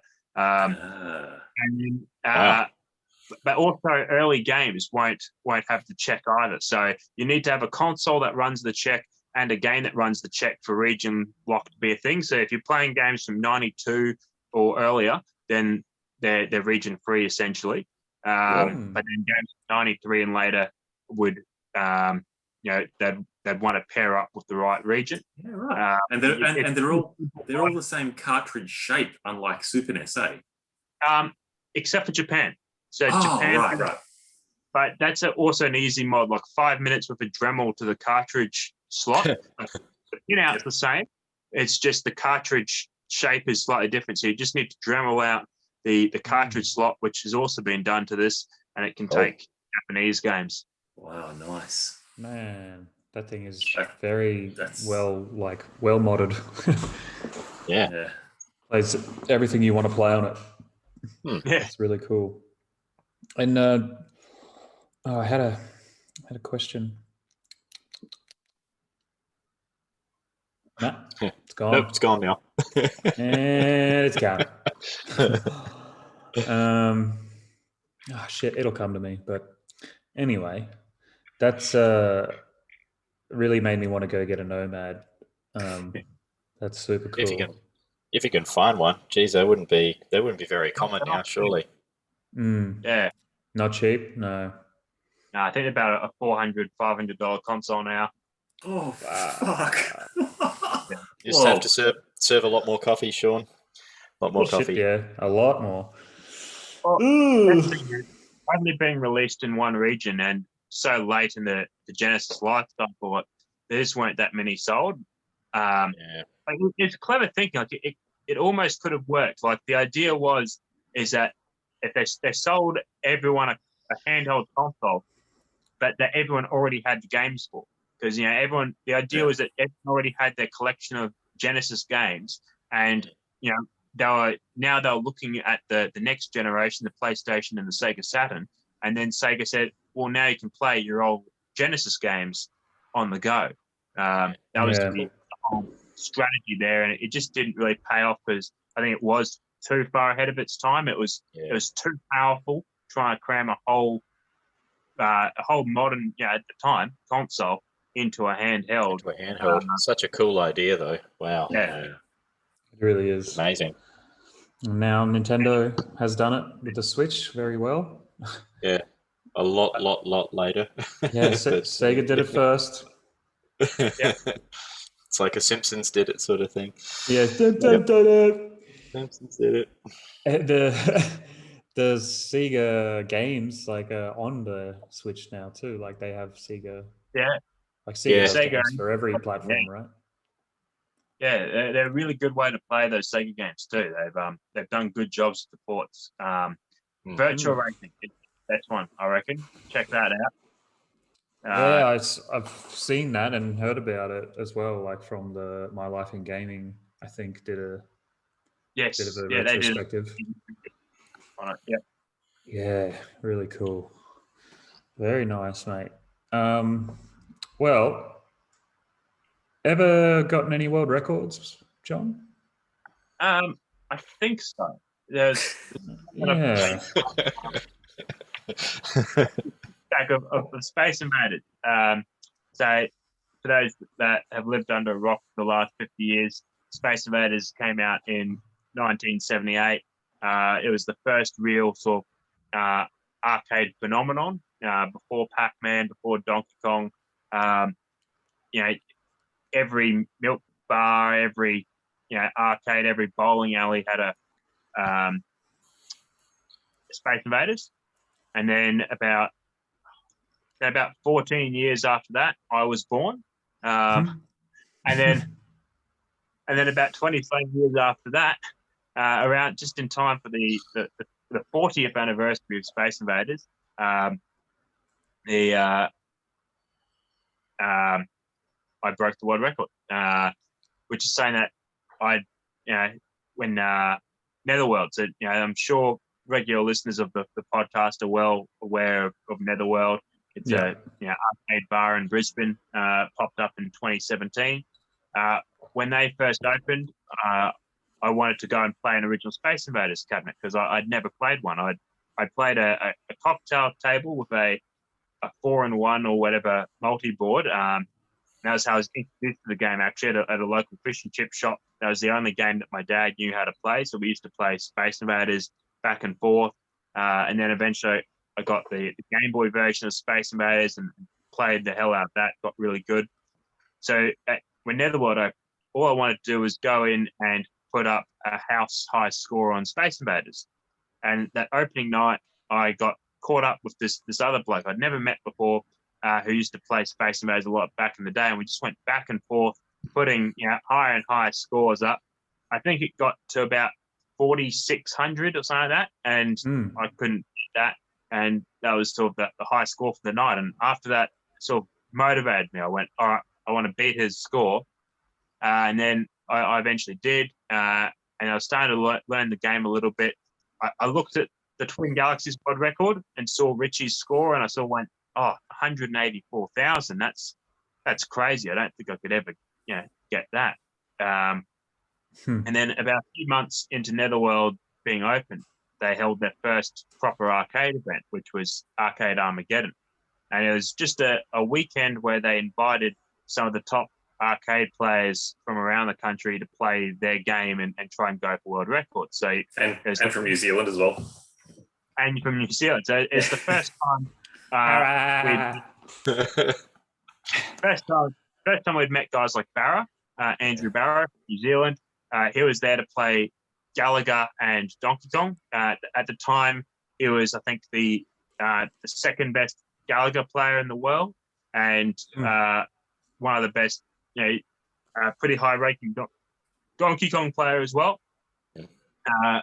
But also early games won't have the check either. So you need to have a console that runs the check and a game that runs the check for region lock to be a thing. So if you're playing games from 92 or earlier, then they're region free essentially. But then games from 93 and later would they'd want to pair up with the right region. Yeah, right. And they're all the same cartridge shape, unlike Super NES, except for Japan. So Japan, right. But that's also an easy mod, like 5 minutes with a Dremel to the cartridge slot. It's the same. It's just the cartridge shape is slightly different. So you just need to Dremel out the cartridge slot, which has also been done to this, and it can take Japanese games. Wow, nice. Man, that thing is very well modded. Yeah. Plays everything you want to play on it. Yeah, it's really cool. And I had a question. Nah, it's gone. Nope, it's gone now. And it's gone. Shit, it'll come to me. But anyway, that's really made me want to go get a Nomad. That's super cool. If you can find one, geez, they wouldn't be very common now, surely. Yeah. Not cheap, no. No, I think about a $400, $500 console now. Oh, fuck. You just have to serve a lot more coffee, Shaun. A lot more coffee. Yeah, a lot more. Well, only being released in one region and so late in the Genesis life cycle, there just weren't that many sold. It's clever thinking. Like it almost could have worked. Like the idea is that if they sold everyone a handheld console, but that everyone already had the games for, because the idea was that everyone already had their collection of Genesis games, and they were looking at the next generation, the PlayStation and the Sega Saturn, and then Sega said, well, now you can play your old Genesis games on the go. That was the whole strategy there, and it just didn't really pay off because I think it was too far ahead of its time. It was too powerful trying to cram a whole modern, at the time, console into a handheld. Such a cool idea, though. Wow. Yeah. It really is amazing. And now Nintendo has done it with the Switch very well. Yeah, a lot later. Yeah, Sega did it first. Yeah. It's like a Simpsons did it sort of thing. Yeah, Simpsons did it. The Sega games on the Switch now too. Like they have Sega. Yeah. Like Sega has Sega games for every platform, right? Yeah, they're a really good way to play those Sega games too. They've done good jobs with the ports. Virtual Racing, that's one I reckon. Check that out. Yeah, I've seen that and heard about it as well. Like from the My Life in Gaming, I think did a bit of a retrospective. They did on it. Yeah. Yeah, really cool. Very nice, mate. Well, ever gotten any world records, John? I think so. There's Yeah. stack of Space Invaders. So for those that have lived under a rock for the last 50 years, Space Invaders came out in 1978. It was the first real sort of arcade phenomenon before Pac-Man, before Donkey Kong. Every milk bar, every arcade, every bowling alley had a Space Invaders. And then about 14 years after that, I was born. And then about 25 years after that, around just in time for the 40th anniversary of Space Invaders, I broke the world record, which is saying that when Netherworld, so I'm sure regular listeners of the podcast are well aware of Netherworld. It's a arcade bar in Brisbane, popped up in 2017. When they first opened, I wanted to go and play an original Space Invaders cabinet because I'd never played one. I played a cocktail table with a 4-in-1 or whatever multi-board. That was how I was introduced to the game, actually, at a local fish and chip shop. That was the only game that my dad knew how to play. So we used to play Space Invaders back and forth. And then eventually I got the Game Boy version of Space Invaders and played the hell out of that, got really good. So when Netherworld opened, all I wanted to do was go in and put up a house-high score on Space Invaders. And that opening night, I got caught up with this other bloke I'd never met before, who used to play Space Invaders a lot back in the day, and we just went back and forth, putting higher and higher scores up. I think it got to about 4,600 or something like that, and I couldn't beat that, and that was sort of the high score for the night. And after that, sort of motivated me. I went, all right, I want to beat his score, and then I eventually did, and I was starting to learn the game a little bit. I looked at the Twin Galaxies world record and saw Richie's score, and I sort of went, 184,000. That's crazy. I don't think I could ever, get that. And then about a few months into Netherworld being open, they held their first proper arcade event, which was Arcade Armageddon. And it was just a weekend where they invited some of the top arcade players from around the country to play their game and try and go for world records. So and from New Zealand as well. And from New Zealand. So it's the first time first time we'd met guys like Barra, Andrew Barra, New Zealand. He was there to play Gallagher and Donkey Kong. At the time, he was, I think, the second best Gallagher player in the world, and one of the best, pretty high ranking Donkey Kong player as well.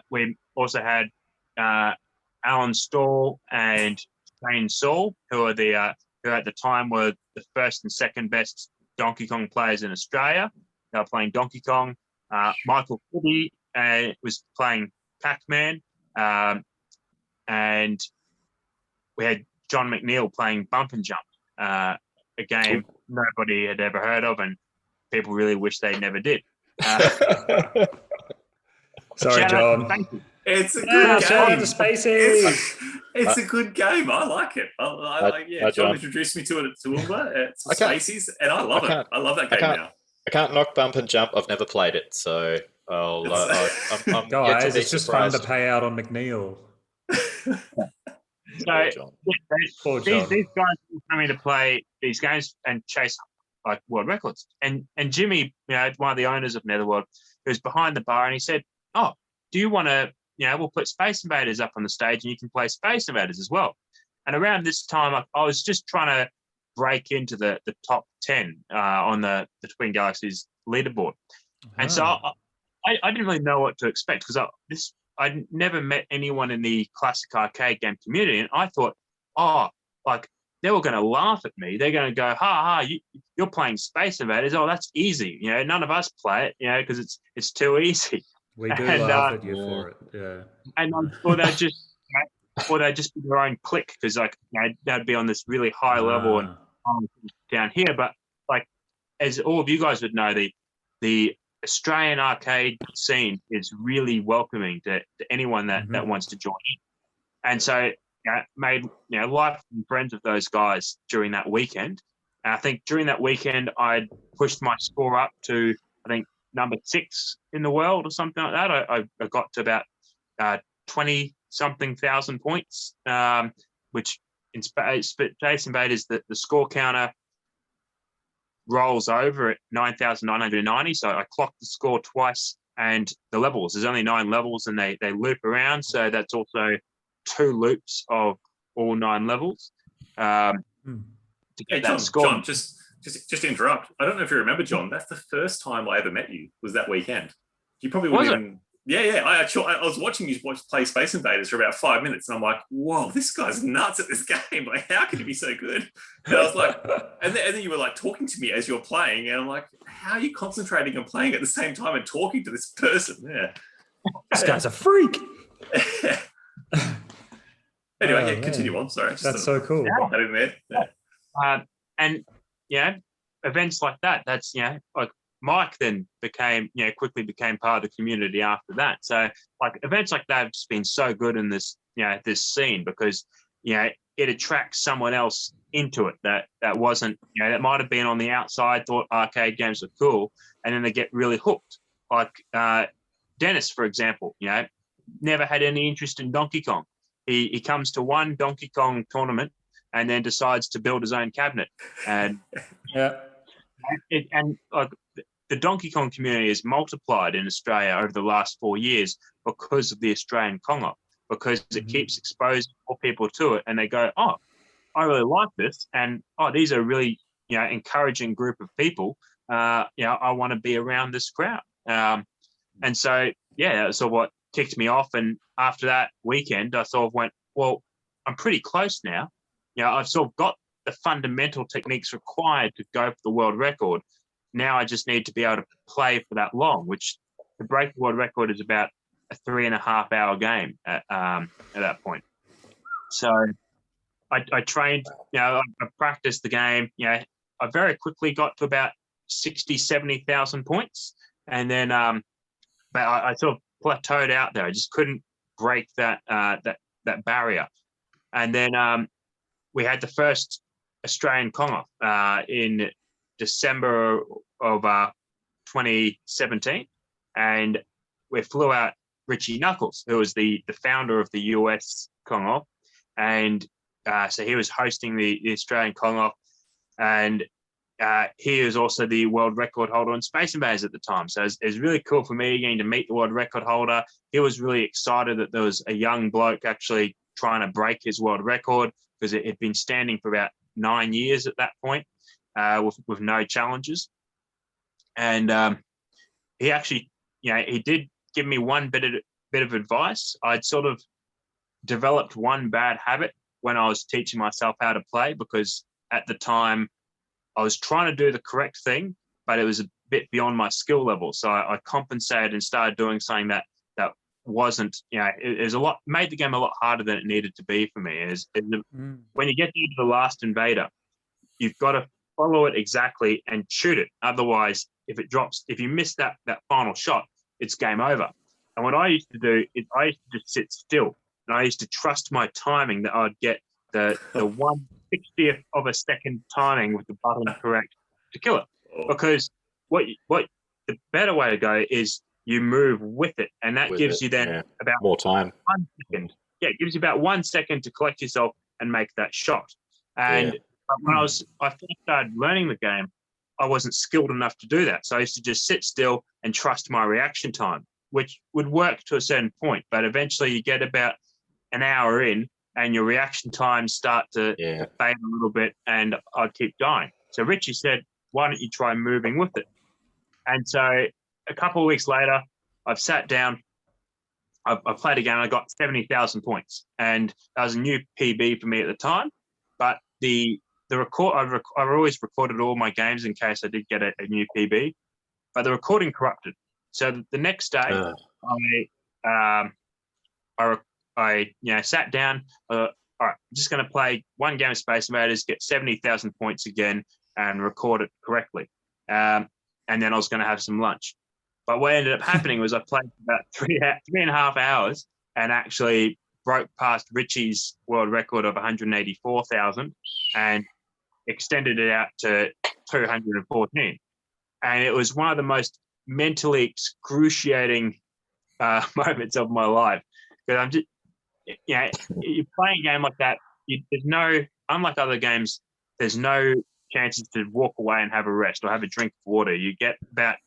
We also had Alan Stall and Shane Saul, who at the time were the first and second best Donkey Kong players in Australia. They were playing Donkey Kong. Michael Kiddy was playing Pac-Man, and we had John McNeil playing Bump and Jump. a game nobody had ever heard of, and people really wish they never did. Sorry, John. It's a good Shout out game. to Spaces. It's a good game. I like it. John John. introduced me to it at Toowoomba. It's I can't- Spaces, and I love it. I love that game now. I can't knock, bump, and jump. I've never played it, so I'm yet to Guys, be it's just fun surprised. to pay out on McNeil. So John. these guys are coming to play these games and chase like world records. And Jimmy, one of the owners of Netherworld, who's behind the bar, and he said, "Oh, do you want to? We'll put Space Invaders up on the stage, and you can play Space Invaders as well." And around this time, I was just trying to break into the top 10 on the Twin Galaxies leaderboard, and so I didn't really know what to expect because I'd never met anyone in the classic arcade game community, and I thought, they were going to laugh at me. They're going to go, "Ha ha! You're playing Space Invaders. Oh, that's easy. None of us play it. Because it's too easy." We do laugh at you for it. Yeah. And or they'd just be their own clique because they'd be on this really high level and down here. But as all of you guys would know, the Australian arcade scene is really welcoming to anyone that wants to join in. And so made lifelong friends with those guys during that weekend. And I think during that weekend I pushed my score up to number 6 in the world or something like that. I got to about 20-something thousand points, which in Space Invaders the score counter rolls over at 9,990. So I clocked the score twice, and the levels, there's only 9 levels, and they loop around. So that's also 2 loops of all 9 levels to get that score. John, just to interrupt. I don't know if you remember, John. That's the first time I ever met you. Was that weekend? You probably wouldn't even. Yeah. I was watching you play Space Invaders for about 5 minutes, and I'm like, "Whoa, this guy's nuts at this game! How can he be so good?" And I was like, and then you were talking to me as you're playing, and I'm like, "How are you concentrating and playing at the same time and talking to this person?" Yeah, this guy's a freak. Anyway, continue on. Sorry, that's so cool. That in there. And events like that. That's Mike then quickly became part of the community after that. So events like that have just been so good in this this scene because it attracts someone else into it that wasn't that might have been on the outside, thought arcade games were cool, and then they get really hooked. Dennis, for example, never had any interest in Donkey Kong. He comes to one Donkey Kong tournament and then decides to build his own cabinet. And the Donkey Kong community has multiplied in Australia over the last 4 years because of the Australian Kong-Op, because it keeps exposing more people to it, and they go, "Oh, I really like this," and these are really encouraging group of people. I want to be around this crowd, and so that's what kicked me off. And after that weekend, I sort of went, "Well, I'm pretty close now. I've sort of got the fundamental techniques required to go for the world record. Now I just need to be able to play for that long," which to break the world record is about a 3.5-hour game at that point. So I trained, I practiced the game. I very quickly got to about 60,000-70,000 points. And then but I sort of plateaued out there. I just couldn't break that barrier. And then we had the first Australian Kong-Off in December of 2017, and we flew out Richie Knuckles, who was the founder of the US Kong-Off, and so he was hosting the Australian Kong-Off, and he was also the world record holder on Space Invaders at the time. So it was really cool for me getting to meet the world record holder. He was really excited that there was a young bloke actually trying to break his world record, because it had been standing for about 9 years at that point, with no challenges. And he actually, he did give me one bit of advice. I'd sort of developed one bad habit when I was teaching myself how to play, because at the time I was trying to do the correct thing, but it was a bit beyond my skill level. So I compensated and started doing something that wasn't, it was made the game a lot harder than it needed to be for me. When you get into the last invader, you've got to follow it exactly and shoot it. Otherwise, if it drops, if you miss that final shot, it's game over. And what I used to do is I used to just sit still, and I used to trust my timing that I'd get the 1/60th of a second timing with the button correct to kill it. Because what the better way to go is you move with it, and that gives you then about more time. 1 second. Yeah, it gives you about 1 second to collect yourself and make that shot. And when I first started learning the game, I wasn't skilled enough to do that. So I used to just sit still and trust my reaction time, which would work to a certain point. But eventually you get about an hour in and your reaction times start to fade a little bit, and I'd keep going. So Richie said, why don't you try moving with it? And so a couple of weeks later, I've sat down, I played again, I got 70,000 points. And that was a new PB for me at the time. But the record, I've always recorded all my games in case I did get a new PB. But the recording corrupted. So the next day, I sat down. All right, I'm just going to play one game of Space Invaders, get 70,000 points again, and record it correctly. And then I was going to have some lunch. But what ended up happening was I played for about 3.5 hours and actually broke past Richie's world record of 184,000 and extended it out to 214. And it was one of the most mentally excruciating moments of my life. Because I'm just, you're playing a game like that, there's no, unlike other games, there's no chances to walk away and have a rest or have a drink of water. You get about,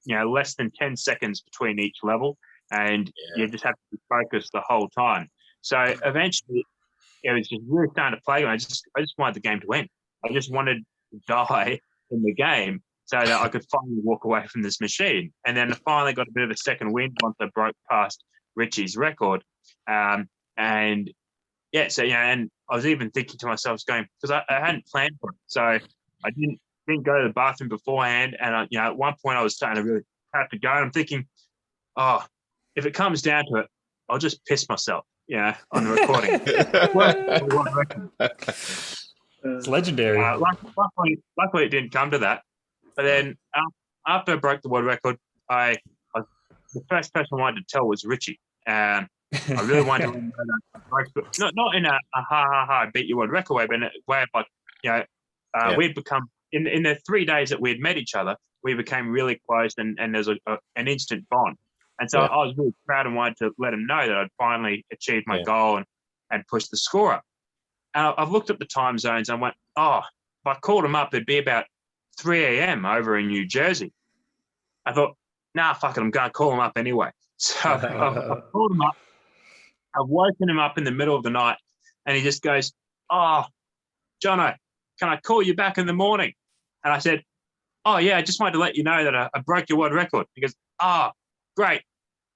less than 10 seconds between each level, and you just have to be focused the whole time. So eventually, it was just really starting to play. I just wanted the game to end. I just wanted to die in the game so that I could finally walk away from this machine. And then I finally got a bit of a second wind once I broke past Richie's record. And I was even thinking to myself, because I hadn't planned for it. So I didn't go to the bathroom beforehand. And at one point I was starting to really have to go. And I'm thinking, if it comes down to it, I'll just piss myself, on the recording. It's legendary. Luckily, it didn't come to that. But then after I broke the world record, the first person I wanted to tell was Richie. I really wanted to let him know that I broke it. Not in a I beat your world record way, but in a way of like, we'd become, in the 3 days that we had met each other, we became really close, and there's an instant bond. And so I was really proud and wanted to let him know that I'd finally achieved my goal and pushed the score up. And I've looked at the time zones and I went, if I called him up, it'd be about 3 a.m. over in New Jersey. I thought, fuck it, I'm going to call him up anyway. So I called him up. I've woken him up in the middle of the night, and he just goes, Jono, can I call you back in the morning? And I said, I just wanted to let you know that I broke your world record. He goes, great.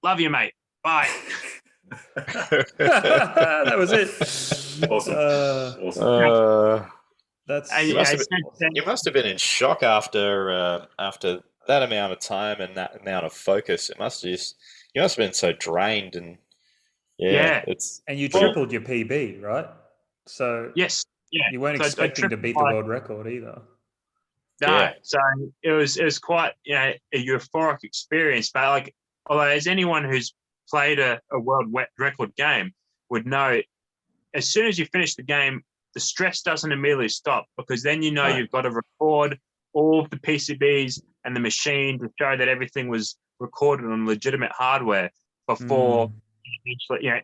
Love you, mate. Bye. That was it. Awesome. You must have been in shock after that amount of time and that amount of focus. You must have been so drained, and and you tripled your PB, right? So yes, you weren't expecting to beat the world record either. No, so it was quite a euphoric experience. But although as anyone who's played a world record game would know, as soon as you finish the game, the stress doesn't immediately stop, because then you've got to record all of the PCBs and the machine to show that everything was recorded on legitimate hardware before because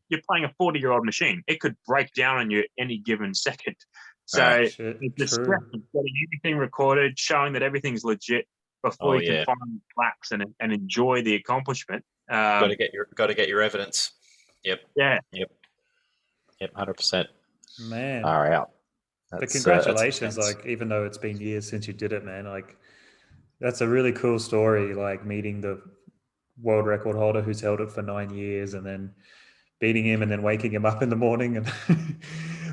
you're playing a 40-year-old machine. It could break down on you any given second. So the stress of getting everything recorded, showing that everything's legit before you can finally relax and enjoy the accomplishment. Got to get your evidence. Yep. Yeah. Yep. 100%. Man. All right. But congratulations! Even though it's been years since you did it, man, that's a really cool story. Meeting the world record holder who's held it for 9 years, and then beating him, and then waking him up in the morning. And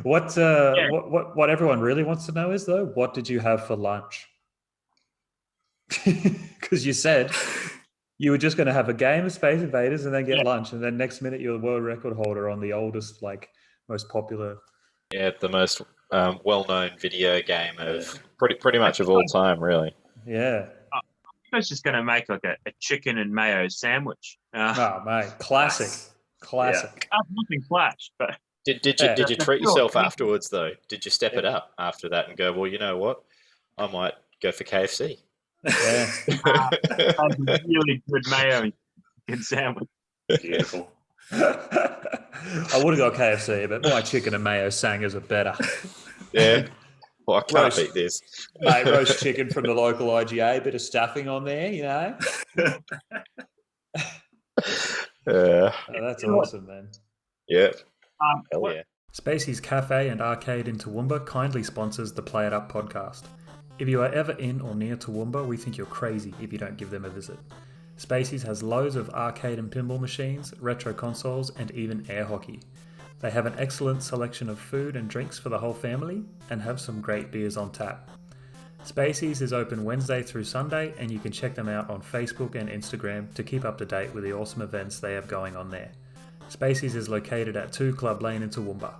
what everyone really wants to know is, though, what did you have for lunch? Because you said you were just going to have a game of Space Invaders and then get lunch, and then next minute you're the world record holder on the oldest, most popular. Yeah, the most well-known video game of pretty much of all time, really. Yeah. I was just going to make like a chicken and mayo sandwich. Oh, mate, classic. Nothing flashed, but Did you treat yourself afterwards though? Did you step it up after that and go, well, you know what, I might go for KFC? Yeah. a really good mayo and sandwich. Beautiful. I would have got KFC, but my chicken and mayo sangers are better. Yeah. Well, I can't Roast. beat this. Mate, roast chicken from the local IGA, bit of stuffing on there, you know. Oh, that's awesome, man. Yeah. Hell yeah. Spacey's Cafe and Arcade in Toowoomba kindly sponsors the Play It Up podcast. If you are ever in or near Toowoomba, we think you're crazy if you don't give them a visit. Spacey's has loads of arcade and pinball machines, retro consoles, and even air hockey. They have an excellent selection of food and drinks for the whole family, and have some great beers on tap. Spacey's is open Wednesday through Sunday, and you can check them out on Facebook and Instagram to keep up to date with the awesome events they have going on there. Spacey's is located at 2 Club Lane in Toowoomba.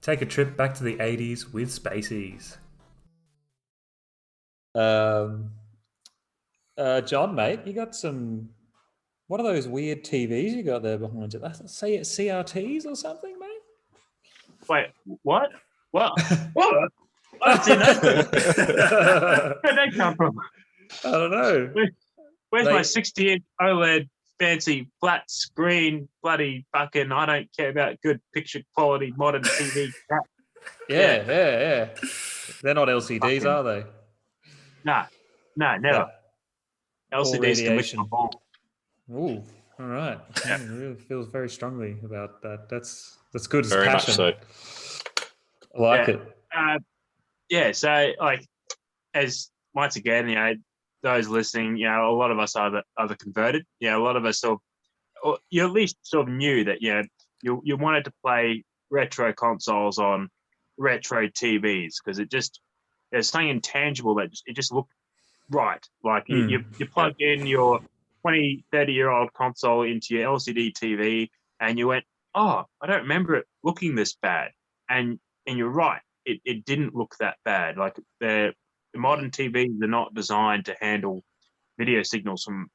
Take a trip back to the 80s with Spacey's. John, mate, you got some... What are those weird TVs you got there behind you? Say it CRTs or something, mate? Wait, what? What? What? What's in that? Where'd they come from? I don't know. Where's my 60-inch OLED fancy flat screen bloody fucking I don't care about good picture quality modern TV crap. Yeah. They're not LCDs, are they? No, never. LCDs can lift my ball. Ooh, all right. Yeah. It really feels very strongly about that. That's good. Very much so. I like it. So like, as once again, you know, those listening, you know, a lot of us are the converted. You know, a lot of us you at least sort of knew that, you know, you wanted to play retro consoles on retro TVs because there's something intangible that it just looked right. Like you plug in your 20, 30-year-old console into your LCD TV and you went, oh, I don't remember it looking this bad. And you're right. It didn't look that bad. Like the modern TVs are not designed to handle video signals from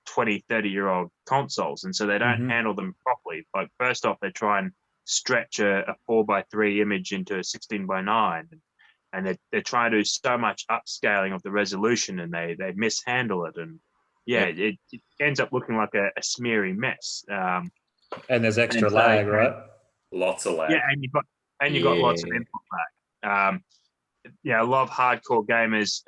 20, 30-year-old consoles. And so they don't handle them properly. Like first off, they try and stretch a 4:3 image into a 16:9. And they're trying to do so much upscaling of the resolution and they mishandle it. And it ends up looking like a smeary mess. And there's extra lag, right? Lots of lag. Yeah, and you've got lots of input lag. A lot of hardcore gamers,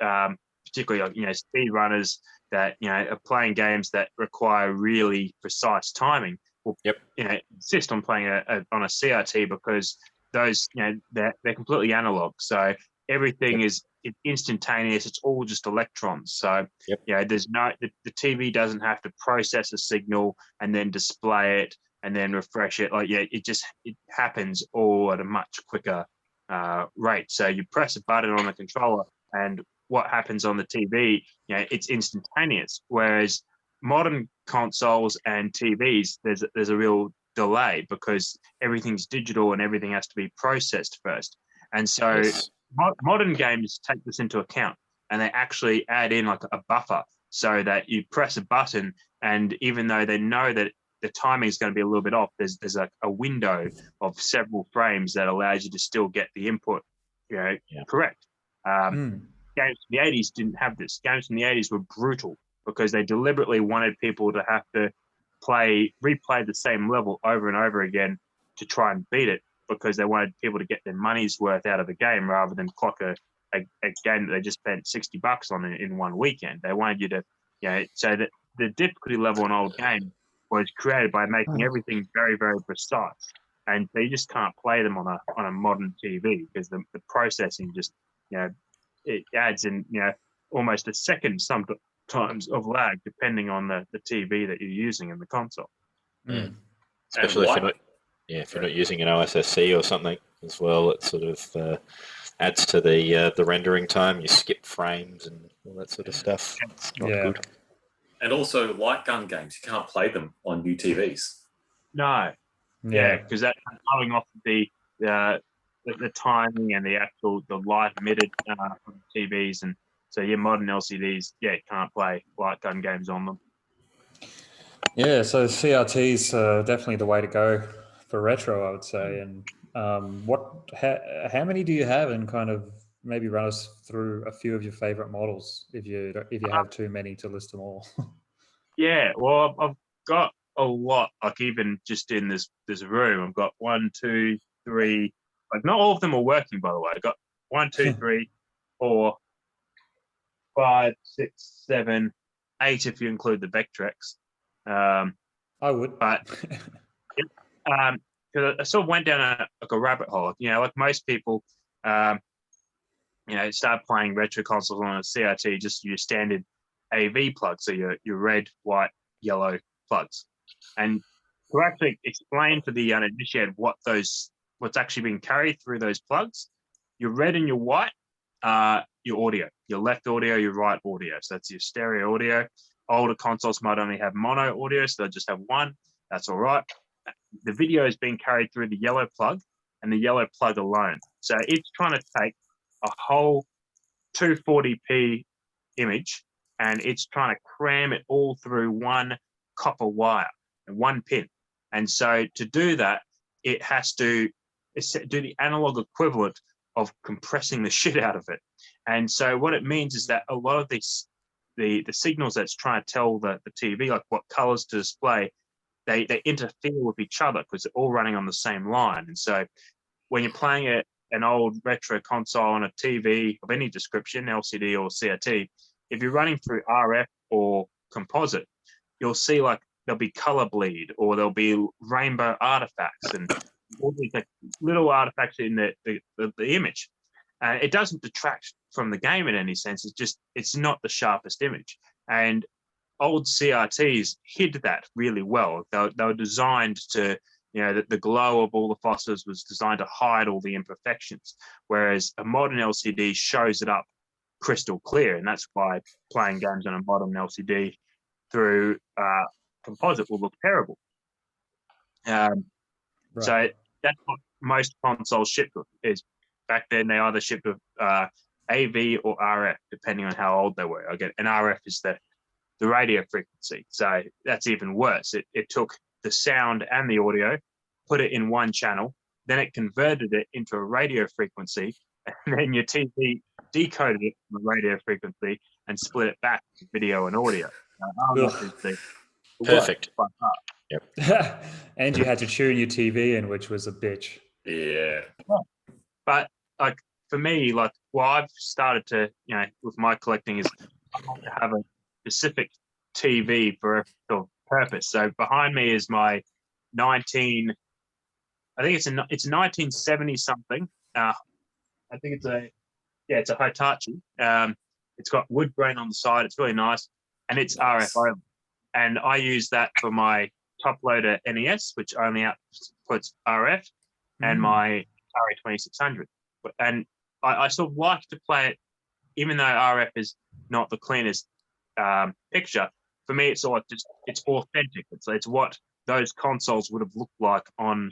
particularly you know speed runners that you know are playing games that require really precise timing. Will you know insist on playing on a CRT because those you know they're completely analog. So everything is instantaneous. It's all just electrons. So you know there's the TV doesn't have to process a signal and then display it and then refresh it. Like it happens all at a much quicker rate. So you press a button on the controller and what happens on the TV, you know, it's instantaneous. Whereas modern consoles and TVs, there's a real delay because everything's digital and everything has to be processed first. And so modern games take this into account and they actually add in like a buffer so that you press a button and even though they know that the timing is going to be a little bit off, there's a window of several frames that allows you to still get the input, you know, correct. Games from the 80s didn't have this. Games from the 80s were brutal because they deliberately wanted people to have to replay the same level over and over again to try and beat it because they wanted people to get their money's worth out of the game rather than clock a game that they just spent $60 on in one weekend. They wanted you to, you know, so that the difficulty level in old games was created by making everything very, very precise. And so you just can't play them on a modern TV because the processing just, you know, it adds in, you know, almost a second sometimes of lag depending on the TV that you're using in the console. Especially if you're not using an OSSC or something as well, it sort of adds to the rendering time. You skip frames and all that sort of stuff. It's not good. And also, light gun games, you can't play them on new TVs. No. Yeah, because that's coming off the the timing and the light emitted from TVs, and so modern LCDs can't play light gun games on them. Yeah, so CRT's definitely the way to go for retro, I would say. And how many do you have, and kind of maybe run us through a few of your favorite models if you have too many to list them all. Yeah, well, I've got a lot. Like even just in this room, I've got 1, 2, 3. Like not all of them are working, by the way. I got 1, 2, 3, 4, 5, 6, 7, 8 if you include the Vectrex. I would, but because I sort of went down a rabbit hole. Like most people, start playing retro consoles on a CRT, just your standard AV plugs, so your red, white, yellow plugs. And to actually explain to the uninitiated what's actually being carried through those plugs, your red and your white are your audio, your left audio, your right audio. So that's your stereo audio. Older consoles might only have mono audio, so they'll just have one. That's all right. The video is being carried through the yellow plug and the yellow plug alone. So it's trying to take a whole 240p image, and it's trying to cram it all through one copper wire and one pin. And so to do that, it has to do the analog equivalent of compressing the shit out of it. And so what it means is that a lot of these the signals that's trying to tell the TV, like what colors to display, they interfere with each other because they're all running on the same line. And so when you're playing an old retro console on a TV of any description, LCD or CRT, if you're running through RF or composite, you'll see like there'll be color bleed, or there'll be rainbow artifacts and all these like, little artifacts in the image. It doesn't detract from the game in any sense. It's not the sharpest image. And old CRTs hid that really well. They were designed to, the glow of all the phosphors was designed to hide all the imperfections, whereas a modern LCD shows it up crystal clear. And that's why playing games on a modern LCD through composite will look terrible. Right. So that's what most consoles shipped with. Is back then they either shipped with AV or RF, depending on how old they were. Again, and RF is the radio frequency. So that's even worse. It took the sound and the audio, put it in one channel, then it converted it into a radio frequency, and then your TV decoded it from a radio frequency and split it back to video and audio. Perfect. Yep. And you had to tune your TV in, which was a bitch. Yeah. But like for me, like what I've started to, with my collecting is I want to have a specific TV for a purpose. So behind me is my it's 1970 something. I think it's a Hitachi. It's got wood grain on the side. It's really nice, and it's RF only. And I use that for my top loader NES, which only outputs RF, and my Atari 2600. And I sort of like to play it, even though RF is not the cleanest picture. For me, it's authentic. It's what those consoles would have looked like on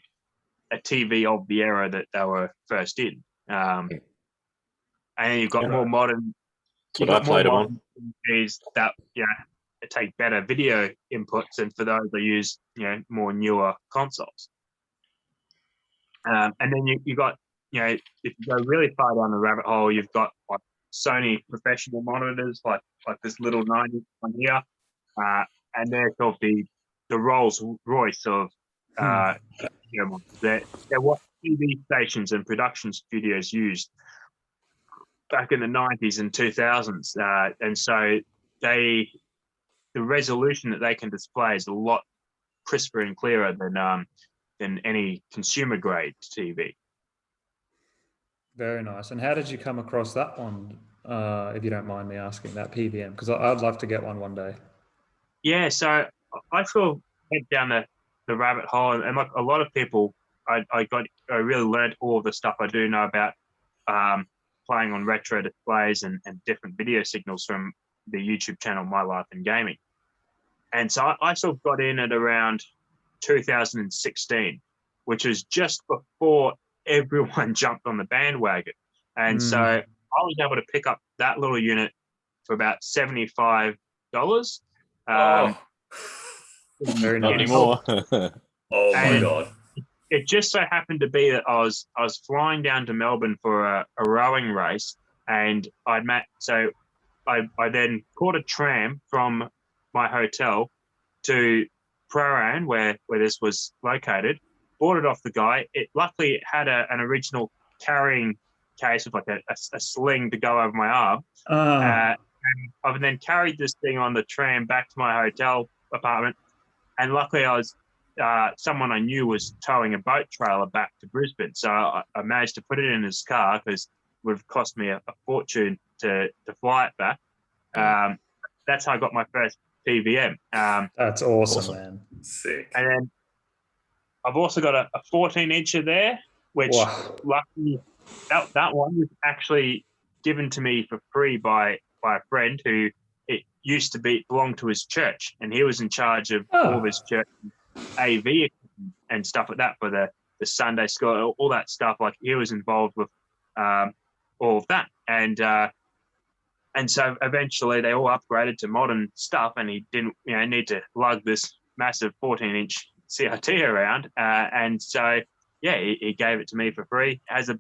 a TV of the era that they were first in. And then you've got more modern. That's what I played them on. TVs that take better video inputs, and for those they use more newer consoles. And then you got if you go really far down the rabbit hole, you've got like Sony professional monitors, like this little 90 one here, and they're called the Rolls Royce of they're what TV stations and production studios used back in the 90s and 2000s, and so the resolution that they can display is a lot crisper and clearer than any consumer grade TV. Very nice. And how did you come across that one, if you don't mind me asking, that PVM? Because I'd love to get one day. Yeah, so I sort of went down the rabbit hole, and like a lot of people, I really learned all of the stuff I do know about playing on retro displays and different video signals from the YouTube channel My Life in Gaming. And so I sort of got in at around 2016, which was just before everyone jumped on the bandwagon. And so I was able to pick up that little unit for about $75. Very Not nice. anymore. Oh my And- god. It just so happened to be that I was flying down to Melbourne for a rowing race, and I then caught a tram from my hotel to Prahran, where this was located. Bought it off the guy. It luckily had an original carrying case with like a sling to go over my arm. And I've then carried this thing on the tram back to my hotel apartment, and luckily someone I knew was towing a boat trailer back to Brisbane, so I managed to put it in his car because it would have cost me a fortune to fly it back. That's how I got my first PVM. That's awesome, man. Sick. And then I've also got a 14-incher there, which Wow. luckily that one was actually given to me for free by a friend who it used to belong to his church, and he was in charge of all of his church AV and stuff like that for the Sunday school, all that stuff. Like he was involved with all of that, and so eventually they all upgraded to modern stuff, and he didn't need to lug this massive 14-inch CRT around, and so he gave it to me for free. It has a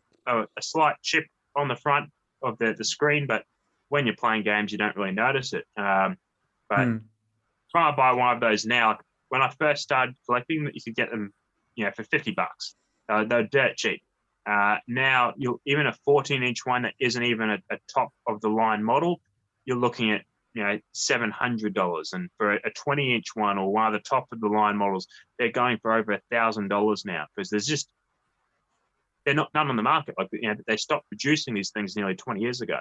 slight chip on the front of the screen, but when you're playing games you don't really notice it. But trying to buy one of those now. When I first started collecting, you could get them, for $50. They're dirt cheap. Now, even a 14-inch one that isn't even a top of the line model, you're looking at $700, and for a 20-inch one or one of the top of the line models, they're going for over $1,000 now because they're none on the market. Like they stopped producing these things nearly 20 years ago.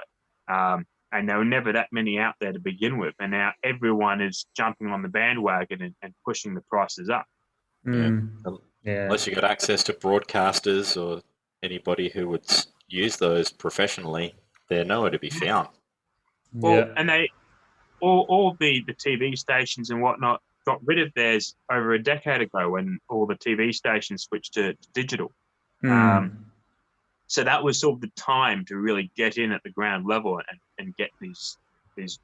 And there were never that many out there to begin with. And now everyone is jumping on the bandwagon and pushing the prices up. Yeah. Unless you got access to broadcasters or anybody who would use those professionally, they're nowhere to be found. Well, and all the TV stations and whatnot got rid of theirs over a decade ago when all the TV stations switched to digital. So that was sort of the time to really get in at the ground level and get these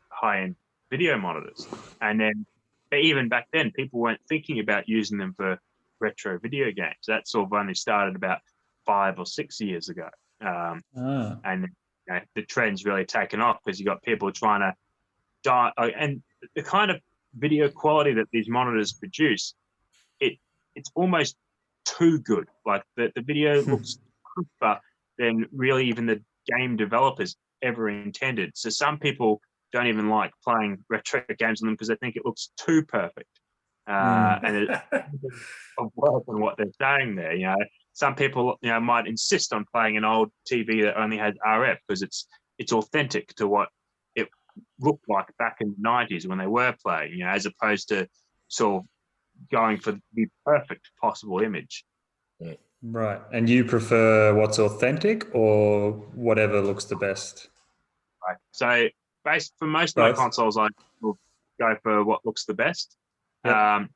high-end video monitors. And then even back then, people weren't thinking about using them for retro video games. That sort of only started about 5 or 6 years ago. And the trend's really taken off because you got people trying to and the kind of video quality that these monitors produce, it's almost too good. Like the video looks crisper than really even the game developers ever intended. So some people don't even like playing retro games on them because they think it looks too perfect. And it's worse than what they're saying there. Some people might insist on playing an old TV that only has RF because it's authentic to what it looked like back in the 90s when they were playing, as opposed to sort of going for the perfect possible image. Right. And you prefer what's authentic or whatever looks the best? Right. So for most of my consoles, I will go for what looks the best. Yep.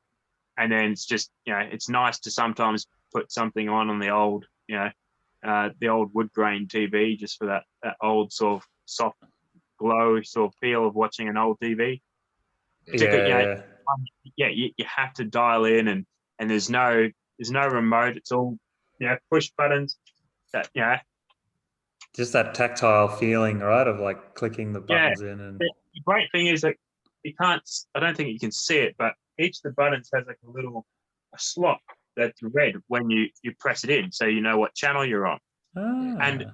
And then it's just, it's nice to sometimes put something on the old, the old wood grain TV just for that old sort of soft glow sort of feel of watching an old TV. You have to dial in and there's no remote. It's all push buttons. Just that tactile feeling, right, of like clicking the buttons in. And the great thing is that I don't think you can see it, but each of the buttons has like a slot that's red when you press it in, so you know what channel you're on. And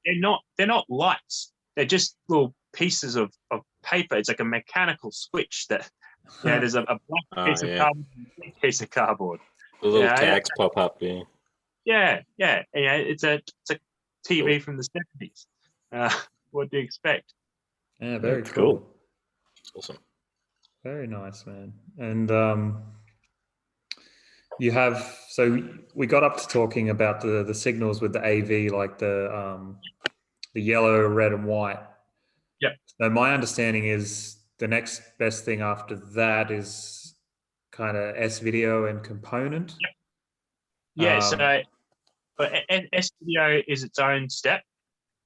they're not lights. They're just little pieces of paper. It's like a mechanical switch that there's a black piece of cardboard and a pink piece of cardboard. The little tags pop up, It's a TV from the 70s. What do you expect? Yeah, very cool. Awesome. Very nice, man. And so we got up to talking about the signals with the AV, like the yellow, red, and white. Yep. So my understanding is the next best thing after that is kind of S-video and component. Yep. So But S video is its own step,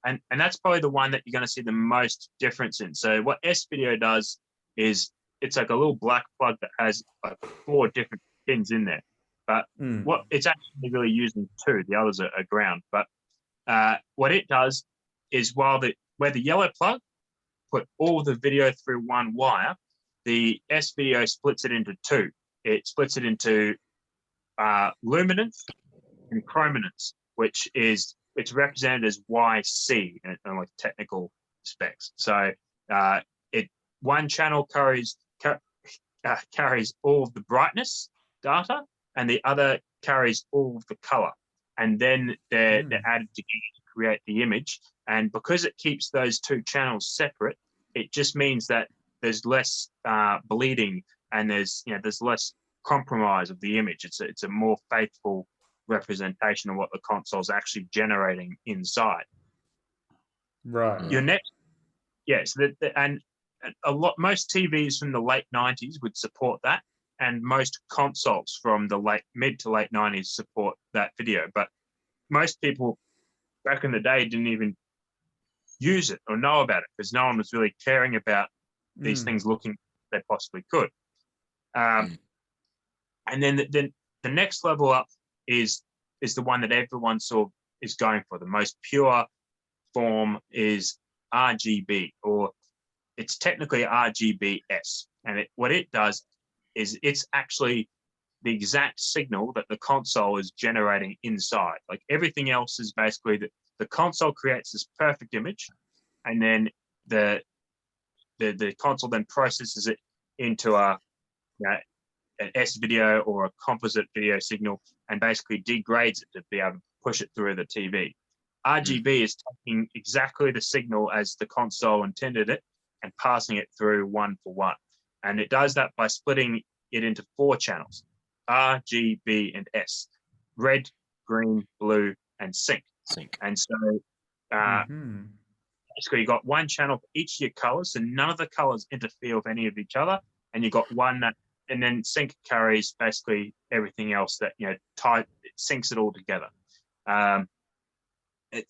and that's probably the one that you're going to see the most difference in. So what S video does is it's like a little black plug that has like 4 different pins in there. But what it's actually really using 2, the others are ground. But what it does is where the yellow plug put all the video through one wire, the S video splits it into 2. It splits it into luminance and chrominance, which is it's represented as YC in like technical specs. So one channel carries all of the brightness data, and the other carries all of the color, and then they're added together to create the image. And because it keeps those 2 channels separate, it just means that there's less bleeding, and there's less compromise of the image. It's a more faithful representation of what the console's actually generating inside. Right. Your next, yes, and most TVs from the late 90s would support that, and most consoles from the mid to late 90s support that video. But most people back in the day didn't even use it or know about it, because no one was really caring about these things looking they possibly could. And then the next level up is the one that everyone sort of is going for. The most pure form is RGB, or it's technically RGBS. And what it does is it's actually the exact signal that the console is generating inside. Like everything else is basically that the console creates this perfect image, and then the console then processes it into an S video or a composite video signal, and basically degrades it to be able to push it through the TV. RGB is taking exactly the signal as the console intended it and passing it through one for one. And it does that by splitting it into 4 channels: R, G, B, and S. Red, green, blue, and sync. And so basically you've got one channel for each of your colors, so none of the colors interfere with any of each other. And you've got one that, and then sync carries basically everything else that, it syncs it all together.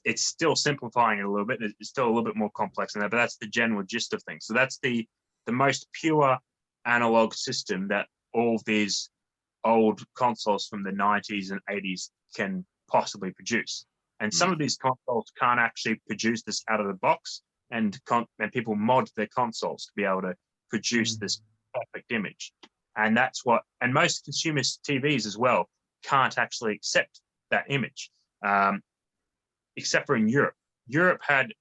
It's still simplifying it a little bit. It's still a little bit more complex than that, but that's the general gist of things. So that's the most pure analog system that all of these old consoles from the 90s and 80s can possibly produce. And some of these consoles can't actually produce this out of the box, and people mod their consoles to be able to produce this perfect image. And and most consumer TVs as well can't actually accept that image, except for in Europe. Europe had,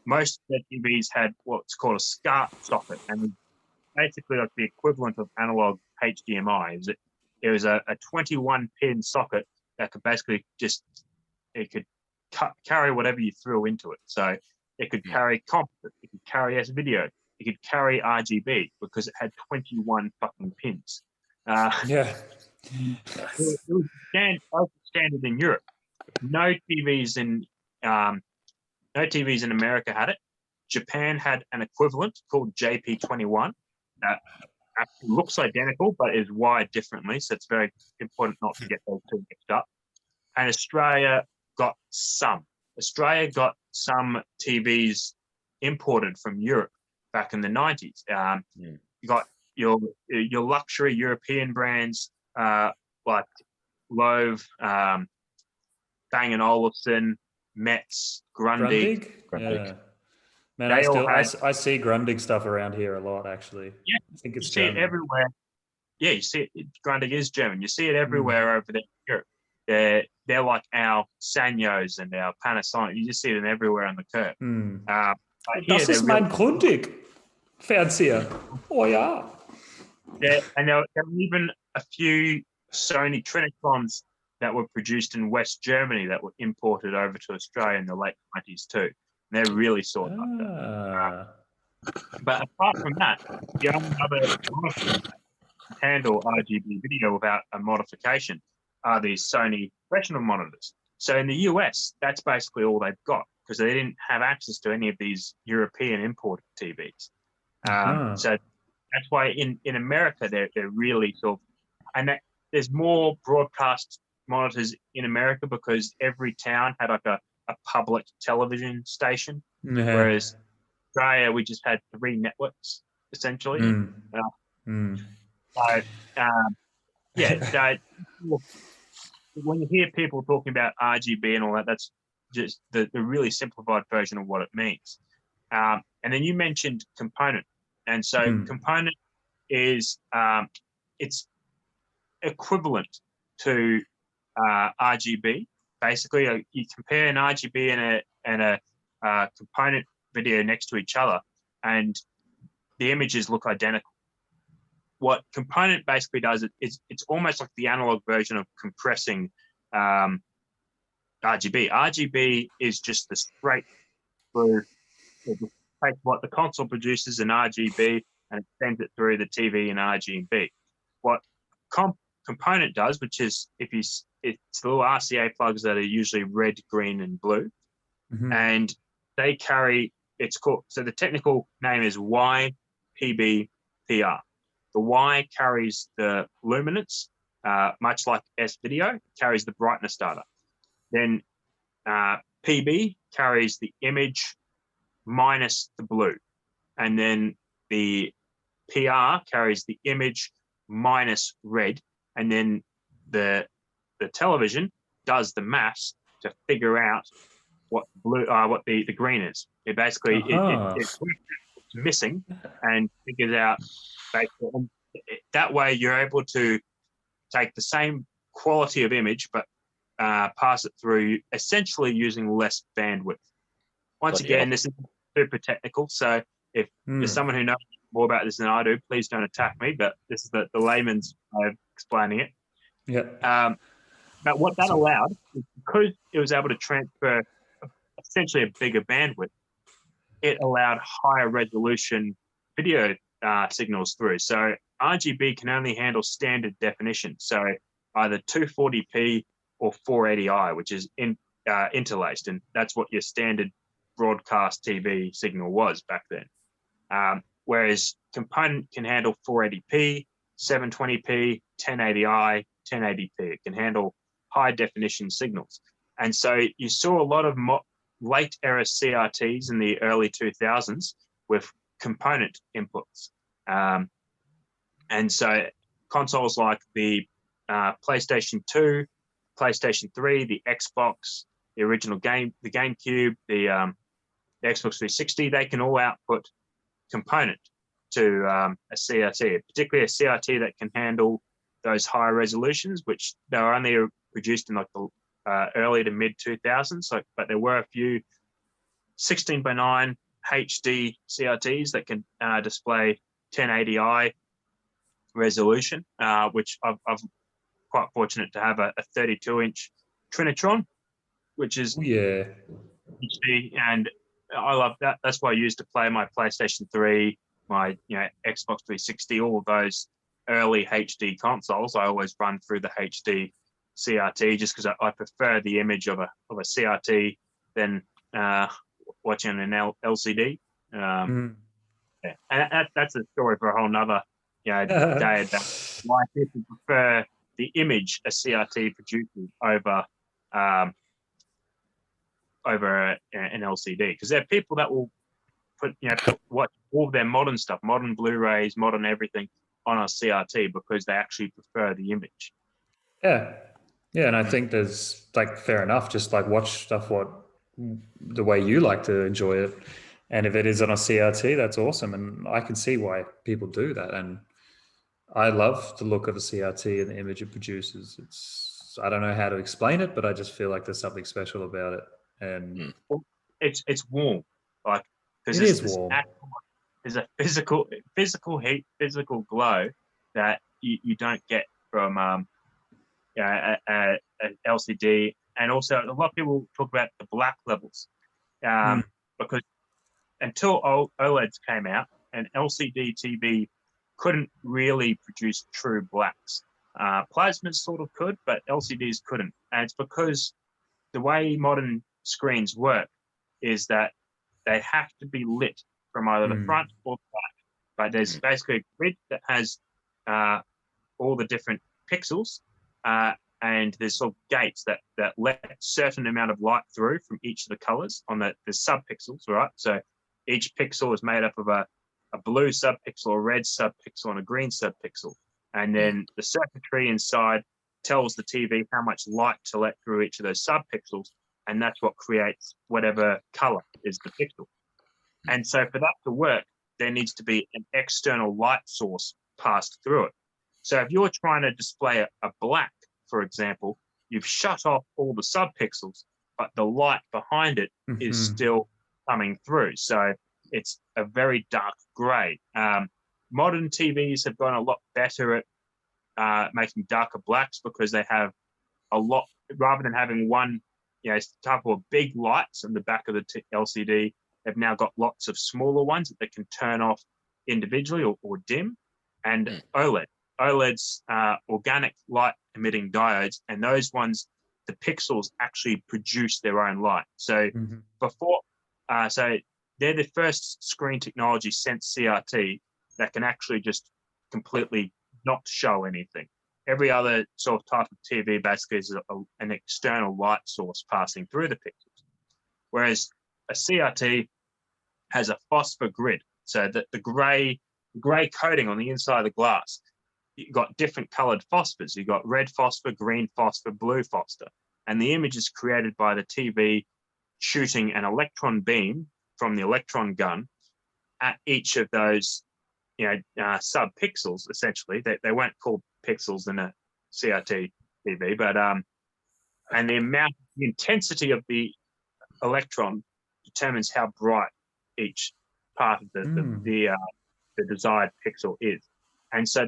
most of their TVs had what's called a SCART socket, and basically like the equivalent of analog HDMI. It was a 21-pin socket that could basically it could carry whatever you threw into it. So it could carry composite, it could carry S video, it could carry RGB, because it had 21 fucking pins. It was standard in Europe. No TVs in America had it. Japan had an equivalent called JP21 that actually looks identical but is wired differently, so it's very important not to get those two mixed up. And Australia got some TVs imported from Europe back in the 90s. You got your luxury European brands like Loewe, Bang & Olufsen, Metz, Grundig. Yeah. Man, I see Grundig stuff around here a lot, actually. Yeah, I think it's you see it everywhere. Yeah, you see it. Grundig is German. You see it everywhere over there in Europe. They're like our Sanyos and our Panasonic. You just see them everywhere on the curb. Das ist mein Grundig Fernseher. Oh ja. And there were even a few Sony Trinitrons that were produced in West Germany that were imported over to Australia in the late 90s too. And they're really sought after. But apart from that, the only other handle RGB video without a modification are these Sony professional monitors. So in the US, that's basically all they've got, because they didn't have access to any of these European imported TVs. So that's why in America they're really sort of, and there's more broadcast monitors in America because every town had like a public television station, whereas Australia, we just had 3 networks, essentially. So, when you hear people talking about RGB and all that, that's just the really simplified version of what it means. And then you mentioned component. And so component is it's equivalent to RGB. Basically, you compare an RGB and a component video next to each other, and the images look identical. What component basically does, it's almost like the analog version of compressing RGB. RGB is just the straight through. It just takes what the console produces in RGB and it sends it through the TV in RGB. What component does, which is it's the little RCA plugs that are usually red, green, and blue, and they carry. So the technical name is YPBPR. The Y carries the luminance, much like S-Video, carries the brightness data. Then PB carries the image minus the blue. And then the PR carries the image minus red. And then the television does the maths to figure out what the green is. It basically it's missing and figures out. That way, you're able to take the same quality of image, but pass it through essentially using less bandwidth. Once again, this is super technical. So if there's someone who knows more about this than I do, please don't attack me. But this is the layman's way of explaining it. Yeah. But what that allowed is because it was able to transfer essentially a bigger bandwidth, it allowed higher resolution video signals through. So RGB can only handle standard definition, so either 240p or 480i, which is interlaced, and that's what your standard broadcast TV signal was back then. Whereas component can handle 480p, 720p, 1080i, 1080p. It can handle high definition signals. And so you saw a lot of late era CRTs in the early 2000s with component inputs. And so consoles like the PlayStation 2, PlayStation 3, the Xbox, the original the GameCube, the Xbox 360, they can all output component to a CRT, particularly a CRT that can handle those higher resolutions, which they were only produced in like the early to mid 2000s. But there were a few 16:9 HD CRTs that can display 1080i resolution, which I'm quite fortunate to have a 32-inch Trinitron, which is HD, and I love that. That's what I use to play my PlayStation 3, my Xbox 360, all of those early HD consoles. I always run through the HD CRT just because I prefer the image of a CRT than watching an LCD. And that's a story for a whole nother day about why people prefer the image a CRT produces over an LCD, because there are people that will watch all their modern stuff, modern Blu-rays, modern everything on a CRT because they actually prefer the image. Yeah, and I think there's fair enough. Just watch stuff the way you like to enjoy it, and if it is on a CRT, that's awesome, and I can see why people do that. And I love the look of a CRT and the image it produces. I don't know how to explain it, but I just feel like there's something special about it. And it's warm, because it is warm. There's a physical heat, physical glow that you don't get from an LCD. And also, a lot of people talk about the black levels, because until OLEDs came out, an LCD TV couldn't really produce true blacks. Plasmas sort of could, but LCDs couldn't. And it's because the way modern screens work is that they have to be lit from either the front or the back. But there's basically a grid that has all the different pixels, and there's sort of gates that let a certain amount of light through from each of the colors on the subpixels, right? So each pixel is made up of a blue subpixel, a red subpixel, and a green subpixel. And then the circuitry inside tells the TV how much light to let through each of those subpixels, and that's what creates whatever color is the pixel. And so for that to work, there needs to be an external light source passed through it. So if you're trying to display a black, for example, you've shut off all the subpixels, but the light behind it is still coming through. So it's a very dark gray. Modern TVs have gone a lot better at making darker blacks because they have a lot, rather than having one, type of big lights on the back of the LCD, they've now got lots of smaller ones that they can turn off individually or dim. And OLEDs, organic light emitting diodes, and those ones, the pixels actually produce their own light. So so they're the first screen technology since CRT that can actually just completely not show anything. Every other sort of type of TV basically is an external light source passing through the pixels. Whereas a CRT has a phosphor grid, so that the gray coating on the inside of the glass, you've got different colored phosphors. You've got red phosphor, green phosphor, blue phosphor. And the image is created by the TV shooting an electron beam from the electron gun at each of those sub-pixels, essentially. They weren't called pixels in a CRT TV, but and the intensity of the electron determines how bright each part of the desired pixel is. And so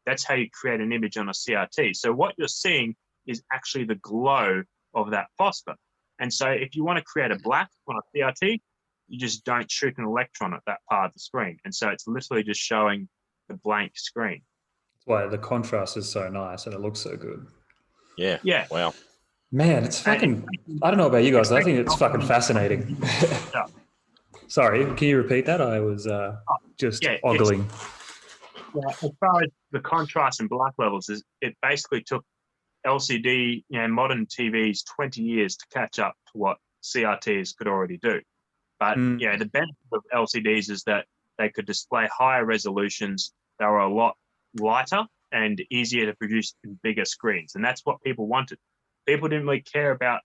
that's how you create an image on a CRT. So what you're seeing is actually the glow of that phosphor. And so if you want to create a black on a CRT, you just don't shoot an electron at that part of the screen. And so it's literally just showing the blank screen. That's why the contrast is so nice and it looks so good. Yeah. Yeah. Wow. Man, it's fucking, I don't know about you guys, I think it's fucking fascinating. Sorry, can you repeat that? I was just ogling. As far as the contrast and black levels, it basically took LCD, modern TVs 20 years to catch up to what CRTs could already do. But the benefit of LCDs is that they could display higher resolutions. They were a lot lighter and easier to produce in bigger screens. And that's what people wanted. People didn't really care about,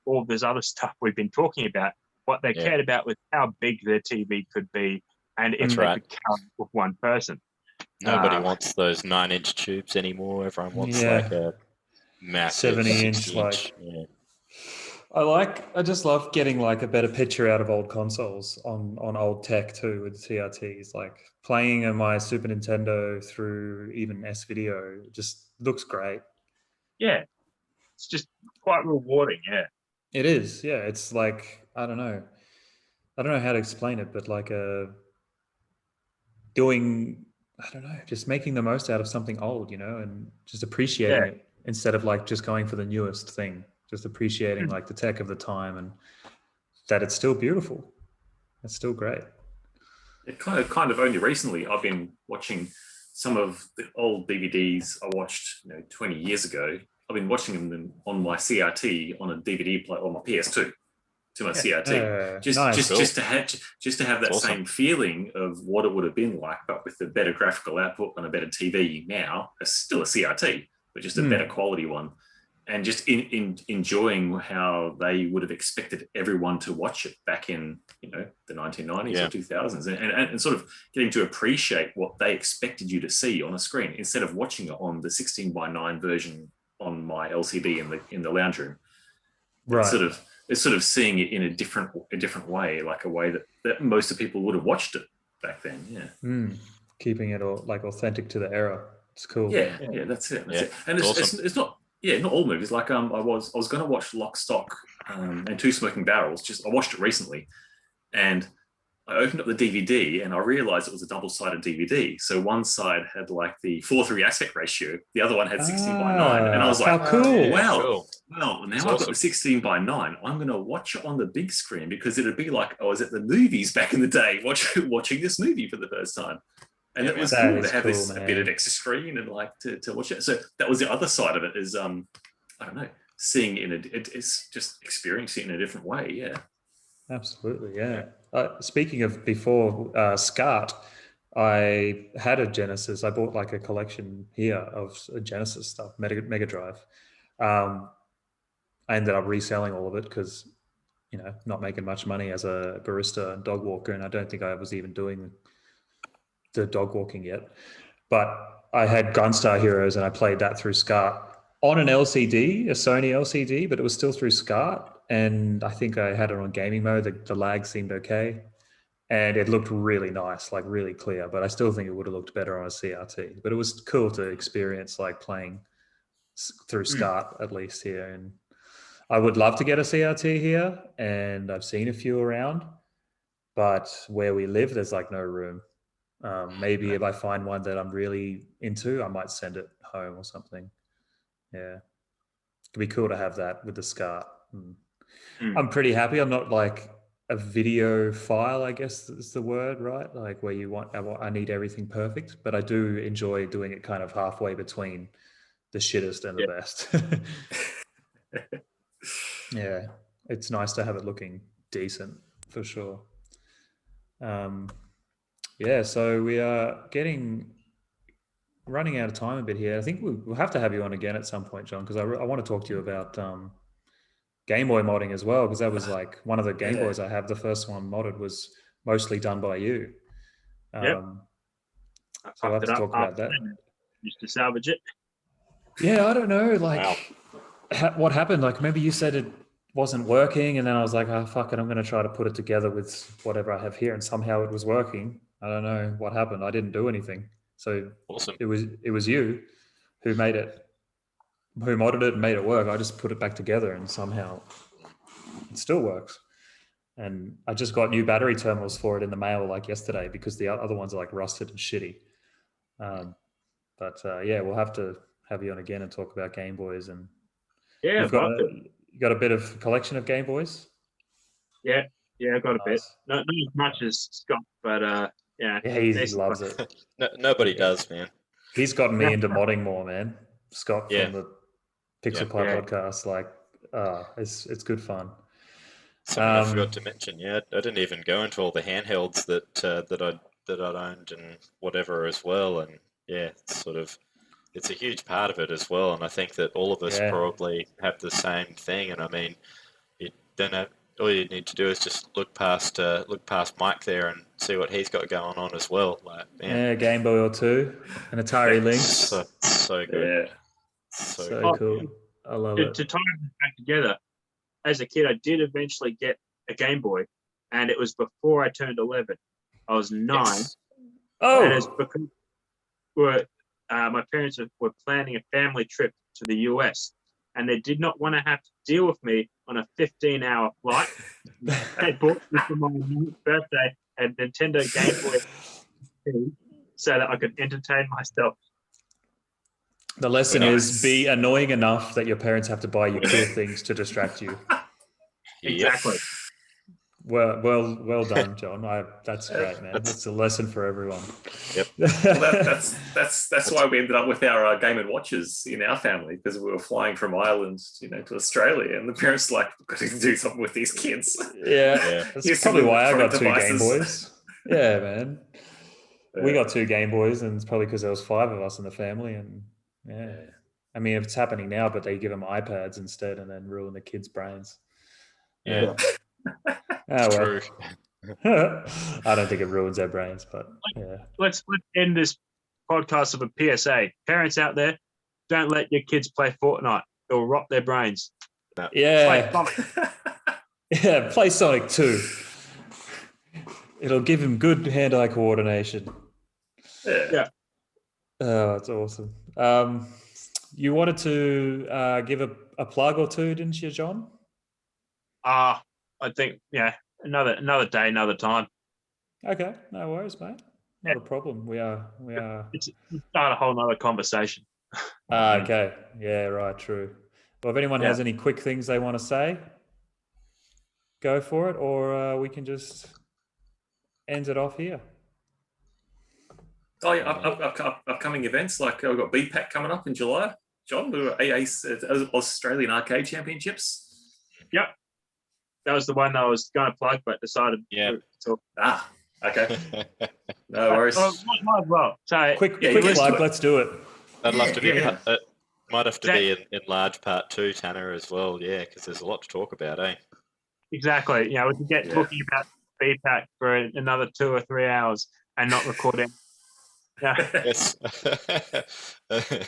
all this other stuff we've been talking about. What they cared about was how big their TV could be and if they could count with one person. Nobody wants those 9-inch tubes anymore. Everyone wants like a massive 70-inch. I just love getting like a better picture out of old consoles on old tech too with CRTs. Like playing on my Super Nintendo through even S-Video just looks great. Yeah, it's just quite rewarding. Yeah, it is. Yeah, it's like I don't know how to explain it, but like just making the most out of something old, and just appreciating it instead of like just going for the newest thing. Just appreciating like the tech of the time and that it's still beautiful. It's still great. It kind of only recently I've been watching some of the old DVDs I watched 20 years ago. I've been watching them on my CRT on a DVD player on my PS2 to my CRT. Just to have that same feeling of what it would have been like, but with the better graphical output on a better TV now. It's still a CRT, but just a better quality one. And just enjoying how they would have expected everyone to watch it back in, the 1990s or 2000s, and sort of getting to appreciate what they expected you to see on a screen instead of watching it on the 16:9 version on my LCD in the lounge room. Right. It's sort of seeing it in a different way, like a way that most of the people would have watched it back then. Yeah. Keeping it all like authentic to the era. It's cool. Yeah, that's it. And it's not. Yeah, not all movies. Like I was going to watch Lock, Stock, and Two Smoking Barrels. I watched it recently, and I opened up the DVD and I realized it was a double-sided DVD. So one side had like the 4:3 aspect ratio, the other one had 16:9, and I was like, how cool! Wow, cool. Well, now I've got the 16:9. I'm going to watch it on the big screen because it'd be like I was at the movies back in the day watching this movie for the first time. And it was That cool is to have cool, this a bit man. of extra screen and like to watch it. So that was the other side of it is I don't know, seeing it's just experiencing it in a different way. Yeah. Absolutely, yeah. Speaking of before SCART, I had a Genesis. I bought like a collection here of Genesis stuff, Mega Drive. I ended up reselling all of it because, not making much money as a barista and dog walker, and I don't think I was even doing the dog walking yet. But I had Gunstar Heroes, and I played that through SCART on an LCD, a Sony LCD, but it was still through SCART. And I think I had it on gaming mode. The lag seemed okay. And it looked really nice, like really clear. But I still think it would have looked better on a CRT. But it was cool to experience like playing through SCART at least here. And I would love to get a CRT here. And I've seen a few around. But where we live, there's like no room. Maybe if I find one that I'm really into, I might send it home or something. Yeah. It'd be cool to have that with the SCART. I'm pretty happy. I'm not like a video file, I guess is the word, right? Like where I need everything perfect, but I do enjoy doing it kind of halfway between the shittest and the best. Yeah. It's nice to have it looking decent for sure. Yeah. So we are running out of time a bit here. I think we'll have to have you on again at some point, John, because I want to talk to you about Game Boy modding as well, because that was like one of the Game Boys I have. The first one modded was mostly done by you. So we'll have to talk about that. Used to salvage it. Yeah, I don't know, like what happened. Like maybe you said it wasn't working, and then I was like, oh fuck it, I'm going to try to put it together with whatever I have here, and somehow it was working. I don't know what happened. I didn't do anything. So Awesome. it was you who made it. Who modded it and made it work. I just put it back together and somehow it still works. And I just got new battery terminals for it in the mail like yesterday because the other ones are like rusted and shitty. But we'll have to have you on again and talk about Game Boys. And you got a bit of collection of Game Boys? Yeah, I got a bit. Nice. Not as much as Scott, but yeah. He loves it. Nobody does, man. He's gotten me into modding more, man. Scott from the Pixel Pie podcast, like, it's good fun. Something I forgot to mention. Yeah, I didn't even go into all the handhelds that I'd owned and whatever as well. And yeah, it's a huge part of it as well. And I think that all of us probably have the same thing. And I mean, all you need to do is just look past Mike there and see what he's got going on as well. Like, man, yeah, Game Boy or two, an Atari Lynx. So good. Yeah. So cool. I love it. To tie it back together, as a kid, I did eventually get a Game Boy, and it was before I turned 11. I was 9. Yes. Oh, and it's because my parents were planning a family trip to the US, and they did not want to have to deal with me on a 15-hour flight. They bought me for my 9th birthday a Nintendo Game Boy so that I could entertain myself. the lesson is be annoying enough that your parents have to buy you cool things to distract you. Exactly. Well done, John. That's great, man. That's a lesson for everyone. Yep. Well, that's why we ended up with our Game & Watches in our family, because we were flying from Ireland, to Australia, and the parents were like, we've got to do something with these kids. Yeah. That's probably why I got 2 Game Boys. Yeah, man. We got 2 Game Boys, and it's probably because there was 5 of us in the family, and I mean, if it's happening now, but they give them iPads instead and then ruin the kids' brains. Yeah. Oh, True. well. I don't think it ruins their brains, but yeah. Let's end this podcast with a PSA. Parents out there, don't let your kids play Fortnite. It'll rot their brains. Yeah. Play Sonic. Yeah, play Sonic 2. It'll give him good hand-eye coordination. Yeah. Oh, that's awesome. You wanted to give a plug or two, didn't you, John? I think, another day, another time. Okay, no worries, mate. Not a problem. We are. It's start a whole nother conversation. Okay. Yeah, right, true. Well, if anyone has any quick things they want to say, go for it, or we can just end it off here. Oh, yeah, upcoming events like we've got BPAC coming up in July. John, the Australian Arcade Championships. Yep. That was the one I was going to plug, but decided to talk. Okay. No worries. Might as well. So, Quick let's plug, do it. let's do it. That'll have to be. Yeah. It might have to be in large part 2, Tanner, as well. Yeah, because there's a lot to talk about, eh? Exactly. We could get talking about BPAC for another 2 or 3 hours and not recording. Yes.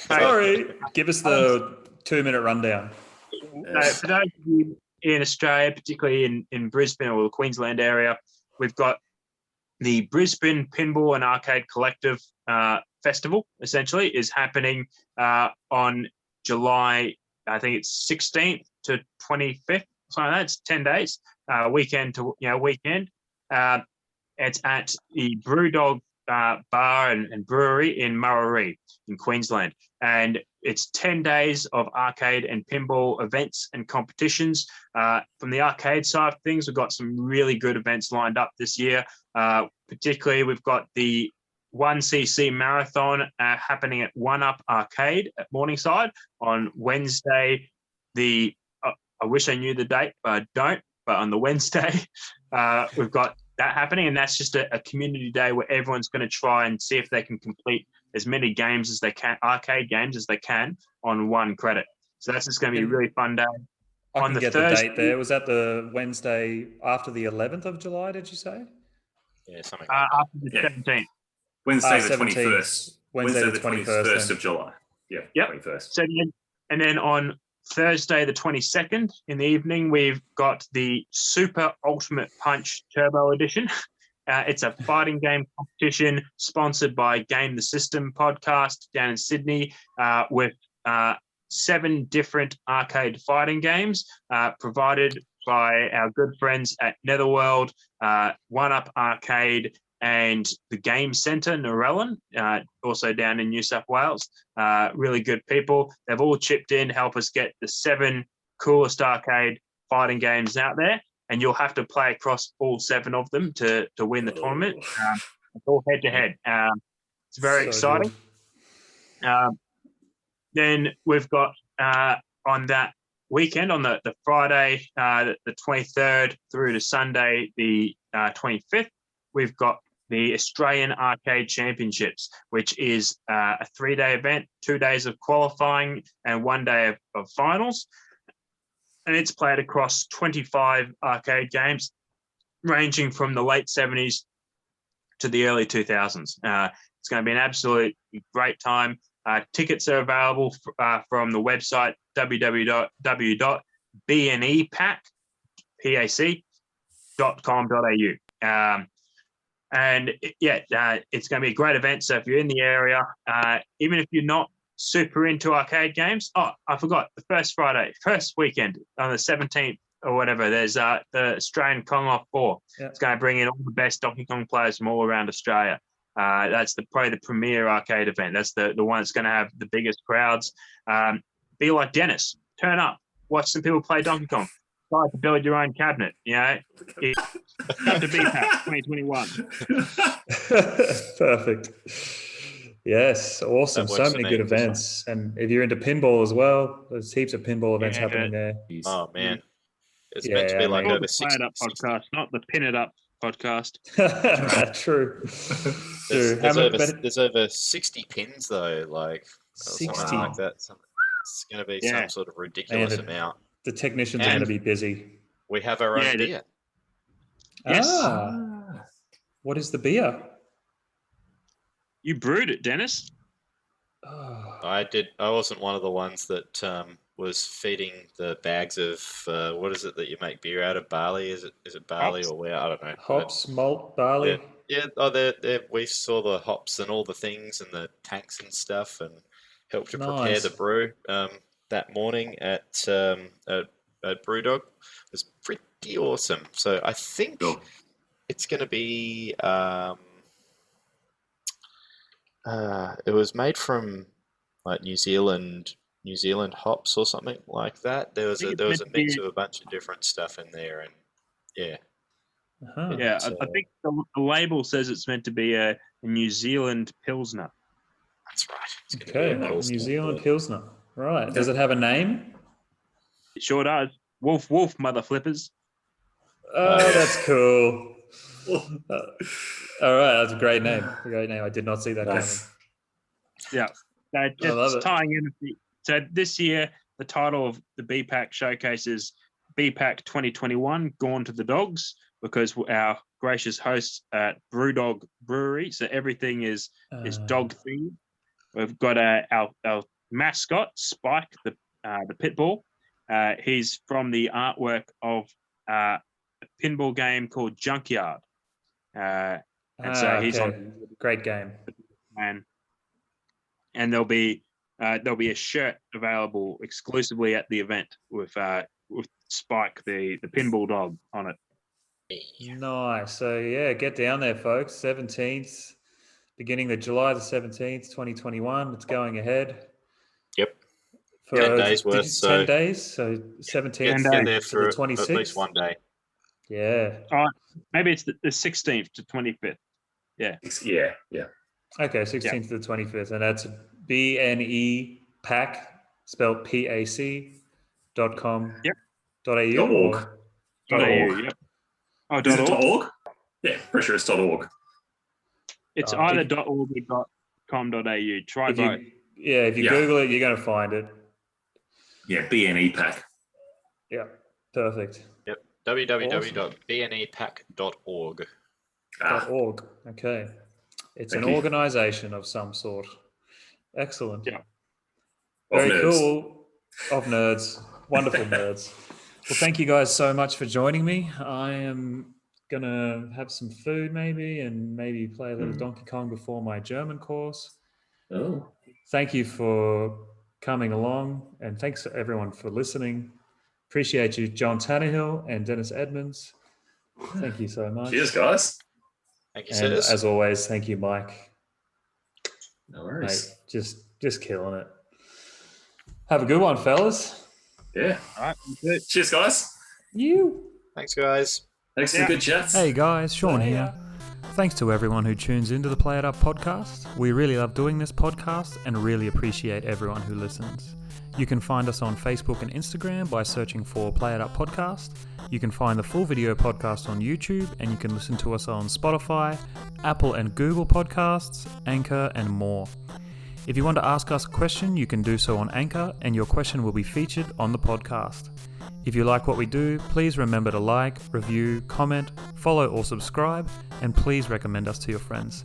Sorry. Give us the 2-minute rundown. For those of you in Australia, particularly in Brisbane or the Queensland area, we've got the Brisbane Pinball and Arcade Collective Festival, essentially, is happening on July, I think it's 16th to 25th. Something like that. It's 10 days, weekend to weekend. It's at the Brewdog Bar and Brewery in Murray in Queensland, and it's 10 days of arcade and pinball events and competitions. From the arcade side of things, we've got some really good events lined up this year. Particularly, we've got the 1cc marathon happening at One Up Arcade at Morningside on Wednesday. I wish I knew the date, but I don't. But on the Wednesday, we've got that happening, and that's just a community day where everyone's going to try and see if they can complete as many games as they can, arcade games as they can, on one credit. So that's just going to be a really fun day. I can get the date there. Was that the Wednesday after the 11th of July, did you say? Yeah, something like after the 17th. Wednesday the 17th. 21st. Wednesday the 21st of July. Yeah, Yep. 21st. So then on Thursday the 22nd in the evening, we've got the Super Ultimate Punch Turbo Edition. It's a fighting game competition sponsored by Game the System podcast down in Sydney, with 7 different arcade fighting games provided by our good friends at Netherworld, One Up Arcade, and the Game Centre, Narellan, also down in New South Wales. Really good people. They've all chipped in to help us get the 7 coolest arcade fighting games out there, and you'll have to play across all 7 of them to win the tournament. It's all head-to-head. It's very exciting. Then we've got on that weekend, on the Friday, the 23rd through to Sunday, the 25th, we've got the Australian Arcade Championships, which is a 3-day event, 2 days of qualifying and 1 day of finals. And it's played across 25 arcade games, ranging from the late 70s to the early 2000s. It's going to be an absolute great time. Tickets are available from the website www.benepac.com.au. And it's going to be a great event. So if you're in the area, even if you're not super into arcade games, I forgot, the first weekend on the 17th or whatever, there's the Australian Kong Off 4. Yeah. It's going to bring in all the best Donkey Kong players from all around Australia. That's probably the premier arcade event. That's the one that's going to have the biggest crowds. Be like Dennis, turn up, watch some people play Donkey Kong. Try to build your own cabinet. Come to BPAC 2021. Perfect. Yes, awesome. So many good events. And if you're into pinball as well, there's heaps of pinball events happening there. Oh, man. It's meant to be like over 60. Play It Up podcast, not the Pin It Up podcast. True. There's over 60 pins, though, like 60 something like that. It's going to be some sort of ridiculous amount. The technicians are going to be busy. We have our own beer. Yes. What is the beer? You brewed it, Dennis. I did. I wasn't one of the ones that was feeding the bags of what is it that you make beer out of? Barley? Is it barley hops. Or where? I don't know. Hops, malt, barley. Yeah. We saw the hops and all the things and the tanks and stuff, and helped to prepare the brew that morning at Brewdog. It was pretty awesome. So I think it's going to be. It was made from like New Zealand hops or something like that. There was a mix of a bunch of different stuff in there, and Uh-huh. Yeah, I think the label says it's meant to be a New Zealand Pilsner. That's right. It's gonna Okay, be a Pilsner. New Zealand Pilsner. Right. Does it have a name? It sure does. Wolf, wolf, mother flippers. Oh, that's cool. All right, that's a great name. A great name. I did not see that Nice. Yeah. love Just it. tying in. So this year, the title of the BPAC showcase is BPAC 2021 Gone to the Dogs, because our gracious hosts at Brewdog Brewery, so everything is dog themed. We've got our mascot Spike, the pit bull. He's from the artwork of a pinball game called Junkyard, and so he's on great game. and there'll be a shirt available exclusively at the event with Spike, the pinball dog, on it. Nice. So yeah, get down there, folks. 17th, beginning of July the 17th, 2021. It's going ahead. Yep. For 10 days worth. 10 days. So 17th Get there to for the 26th. at least one day. Yeah. Maybe it's the 16th to 25th. Yeah. Okay, 16th to the 25th, and that's BNEPAC, spelled PAC.com. Yep. .au .org. .au. .org. Yep. Oh, Is it .org? .org? Yeah, pretty sure it's .org. It's either .org or .com.au. Try both. If you Google it, you're going to find it. Yeah, BNEPAC. Yeah, perfect. Yep. www.bnepac.org. .org. Okay. It's Thank an you. organization of some sort. Excellent. Yeah. Very Of nerds. cool. Of nerds. Wonderful nerds. Well, thank you guys so much for joining me. I am going to have some food maybe, and maybe play a little Donkey Kong before my German course. Oh. Thank you for coming along, and thanks to everyone for listening. Appreciate you, Jon Tannahill and Dennis Edmunds. Thank you so much. Cheers, guys. Thank you, And sirs. as always, thank you, Mike. No worries. Mate, just killing it. Have a good one, fellas. Yeah. All right. Cheers, guys. Thanks, guys. Thanks for the good chats. Hey guys, Shaun here. Thanks to everyone who tunes into the Play It Up podcast. We really love doing this podcast and really appreciate everyone who listens. You can find us on Facebook and Instagram by searching for Play It Up Podcast. You can find the full video podcast on YouTube, and you can listen to us on Spotify, Apple and Google Podcasts, Anchor, and more. If you want to ask us a question, you can do so on Anchor, and your question will be featured on the podcast. If you like what we do, please remember to like, review, comment, follow or subscribe, and please recommend us to your friends.